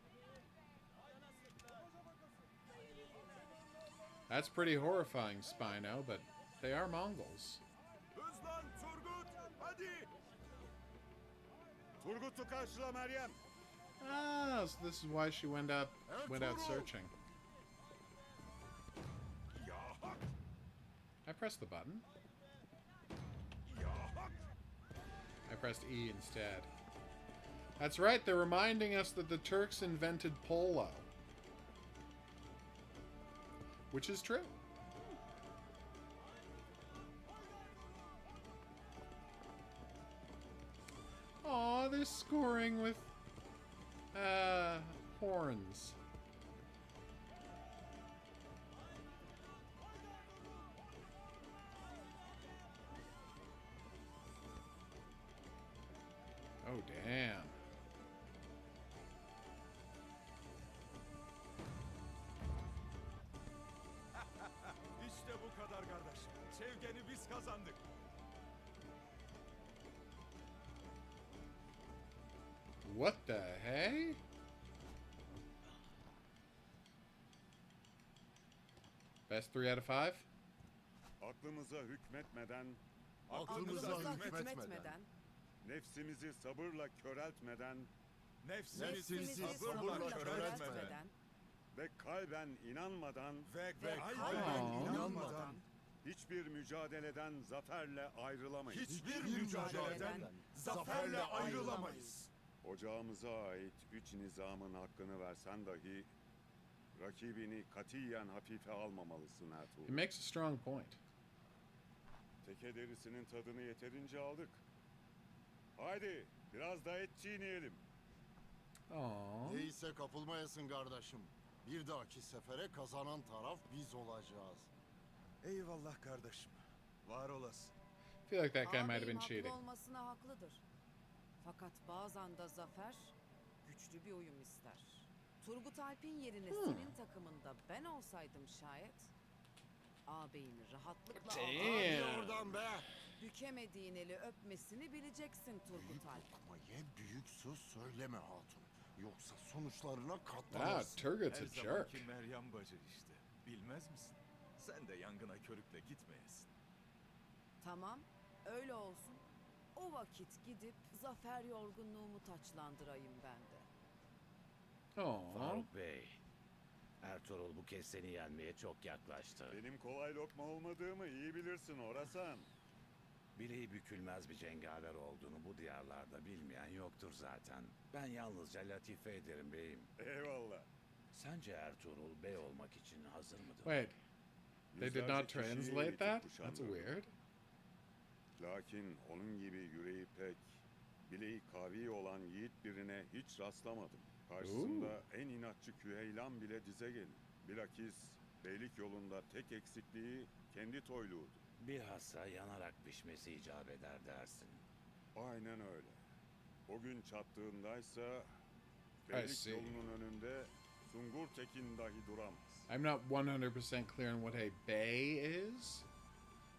S1: That's pretty horrifying, Spino, but they are Mongols.
S3: Hızlan Turgut, hadi! Turgut'u karşıla Meryem.
S1: Ah, so this is why she went out searching. I pressed the button. I pressed E instead. That's right, they're reminding us that the Turks invented polo. Which is true. Aw, they're scoring with horns. Oh, damn.
S3: İşte bu kadar kardeşim. Sevgeni biz kazandık.
S1: What the hey? Best 3 out of 5?
S3: Aklımıza hükmetmeden,
S4: Aklımıza hükmetmeden,
S3: nefsimizi sabırla köreltmeden
S4: nefsimizi sabırla köreltmeden
S3: ve kalben inanmadan hiçbir mücadeleden zaferle ayrılamayız.
S4: zaferle ayrılamayız.
S3: Ocağımıza ait 3 nizamın hakkını versen dahi rakibini katiyen hafife almamalısın Ertuğrul.
S1: He makes a strong point.
S3: Teke derisinin tadını yeterince aldık. Haydi biraz da et çiğneyelim.
S1: Aww.
S7: Neyse kapılmayasın kardeşim. Bir dahaki sefere kazanan taraf biz olacağız.
S3: Eyvallah kardeşim. Var olasın.
S1: I feel like that guy might have
S4: Ağabeyim
S1: been cheating.
S4: haklı olmasına haklıdır. Fakat bazen de zafer güçlü bir uyum ister. Turgut Alp'in yerine senin takımında ben olsaydım şayet ağabeyimi rahatlıkla
S1: Damn.
S7: Oradan be.
S4: bükemediğin eli öpmesini bileceksin Turgut Alp.
S7: Ama ye büyük söz söyleme hatun. Yoksa sonuçlarına
S1: Wow,
S7: katlanırsın.
S1: Turgut's a
S8: Her
S1: jerk.
S8: zamanki Meryem bacı işte. Bilmez misin? Sen de yangına körükle gitmeyesin.
S4: Tamam, öyle olsun. O vakit gidip zafer yorgunluğumu taçlandırayım ben de.
S1: Aww.
S9: Faruk Bey, Ertuğrul bu kez seni yenmeye çok yaklaştı.
S3: Benim kolay lokma olmadığımı iyi bilirsin Orasan.
S9: Bileği bükülmez bir cengaver olduğunu bu diyarlarda bilmeyen yoktur zaten. Ben yalnızca latife ederim beyim.
S3: Eyvallah.
S9: Sence Ertuğrul bey olmak için hazır mıdır?
S1: Wait, they did
S3: Yüzlerce
S1: not
S3: kişiyi
S1: translate
S3: eğitip
S1: that? That's
S3: kuşandırdı.
S1: weird.
S3: Lakin onun gibi yüreği pek, bileği kavi olan yiğit birine hiç rastlamadım. Karşısında en inatçı küheylan bile dize gelir. Bilakis beylik yolunda tek eksikliği kendi toyluğudur.
S9: Bilhassa yanarak pişmesi icap eder dersin.
S3: Aynen öyle. O gün çattığındaysa
S1: I
S3: beylik
S1: see.
S3: yolunun önünde Sungur Tekin dahi duramaz.
S1: I'm not 100% clear on what a bay is.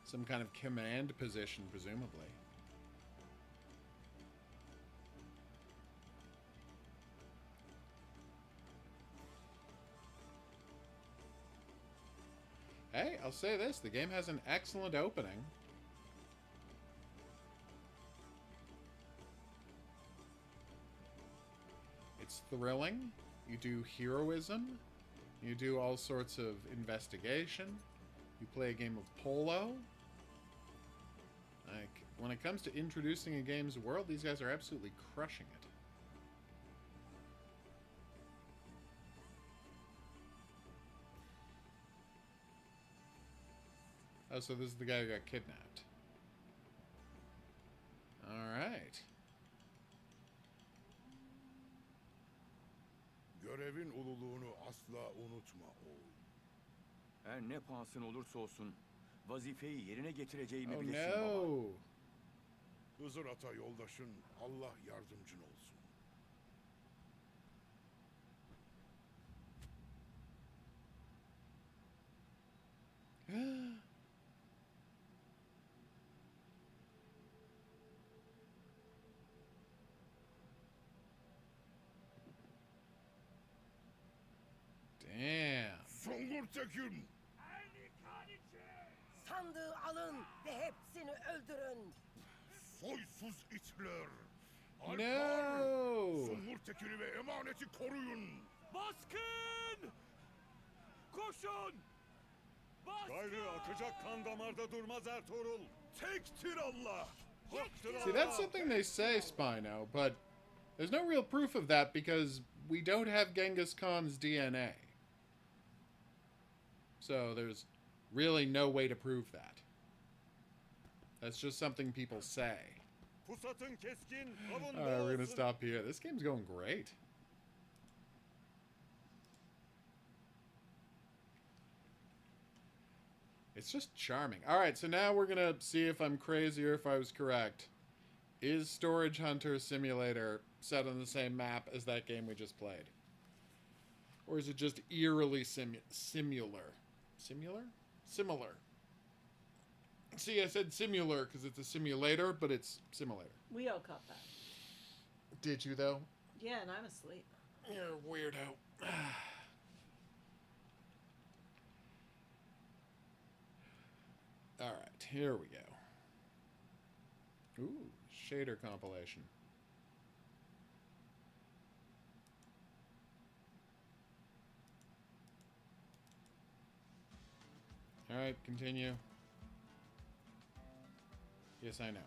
S1: Some kind of command position, presumably. Hey, I'll say this, the game has an excellent opening. It's thrilling. You do heroism. You do all sorts of investigation. You play a game of polo. Like, when it comes to introducing a game's world, these guys are absolutely crushing it. Oh, so this is the guy who got kidnapped. Alright.
S10: Görevin ululuğunu asla unutma oğul.
S11: Her ne pahasına olursa olsun vazifeyi yerine getireceğimi
S1: Oh
S11: bilesin baba.
S1: no.
S10: Hızır Ata yoldaşın Allah yardımcın olsun.
S1: Damn.
S10: Songur Tekin!
S12: Sandığı alın ve hepsini öldürün.
S10: Soysuz itler!
S1: No.
S10: Songur Tekin'i ve emaneti koruyun!
S5: Baskın! Koşun! Baskın!
S8: Gayrı akacak kan damarda durmaz Ertugrul.
S10: Tektir Allah!
S8: Haktır
S1: See, that's something they say, Spino, but there's no real proof of that because we don't have Genghis Khan's DNA. So there's really no way to prove that. That's just something people say.
S8: Pusatın keskin, avın
S1: Alright, we're gonna
S8: olsun.
S1: stop here. This game's going great. It's just charming. Alright, so now we're gonna see if I'm crazy or if I was correct. Is Storage Hunter Simulator set on the same map as that game we just played? Or is it just eerily similar? Similar? Similar. See, I said similar because it's a simulator, but it's simulator.
S2: We all caught that.
S1: Did you, though?
S2: Yeah, and I'm asleep.
S1: You're a weirdo. Alright, here we go. Ooh, shader compilation. Alright, continue. Yes, I know.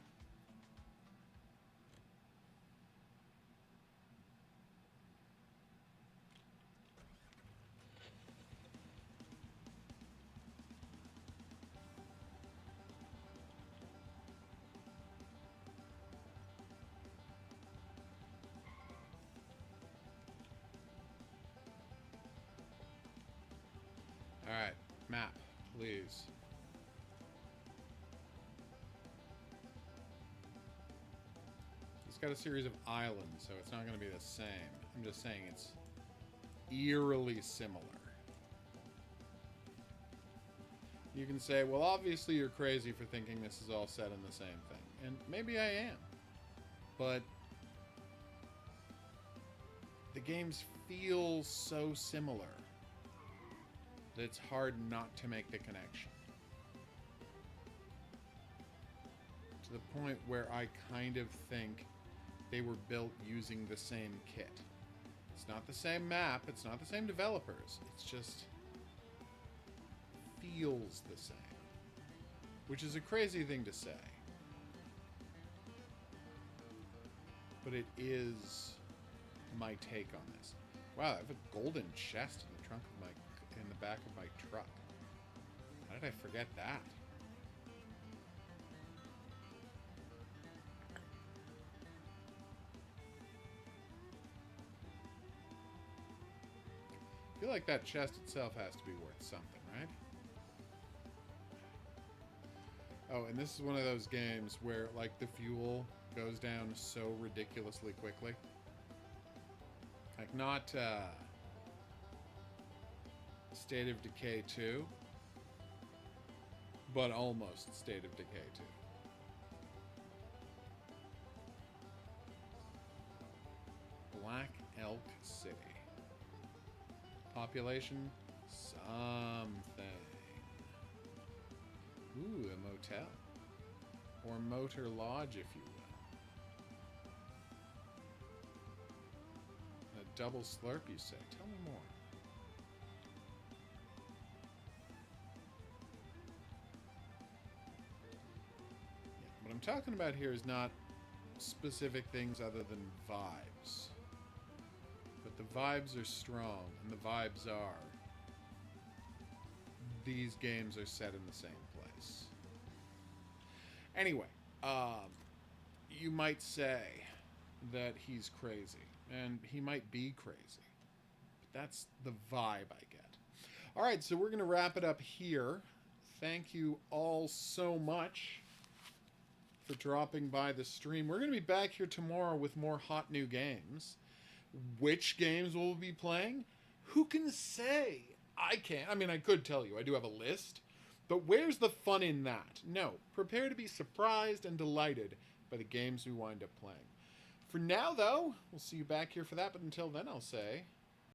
S1: Alright, map, please. It's got a series of islands, so it's not going to be the same. I'm just saying it's eerily similar. You can say, well, obviously you're crazy for thinking this is all set in the same thing. And maybe I am. But the games feel so similar that it's hard not to make the connection. To the point where I kind of think they were built using the same kit. It's not the same map, it's not the same developers, it's just feels the same. Which is a crazy thing to say. But it is my take on this. Wow, I have a golden chest in the trunk of my in the back of my truck. How did I forget that? I feel like that chest itself has to be worth something, right? Oh, and this is one of those games where, like, the fuel goes down so ridiculously quickly. Like, not, State of Decay 2, but almost State of Decay 2. Black Elk City. Population? Something. Ooh, a motel. Or motor lodge, if you will. A double slurp, you say? Tell me more. Yeah, what I'm talking about here is not specific things other than vibes. But the vibes are strong, and the vibes are these games are set in the same place. Anyway, you might say that he's crazy, and he might be crazy. But that's the vibe I get. All right, so we're going to wrap it up here. Thank you all so much for dropping by the stream. We're going to be back here tomorrow with more hot new games. Which games will we be playing? Who can say? I can't. I mean, I could tell you. I do have a list. But where's the fun in that? No. Prepare to be surprised and delighted by the games we wind up playing. For now, though, we'll see you back here for that. But until then, I'll say...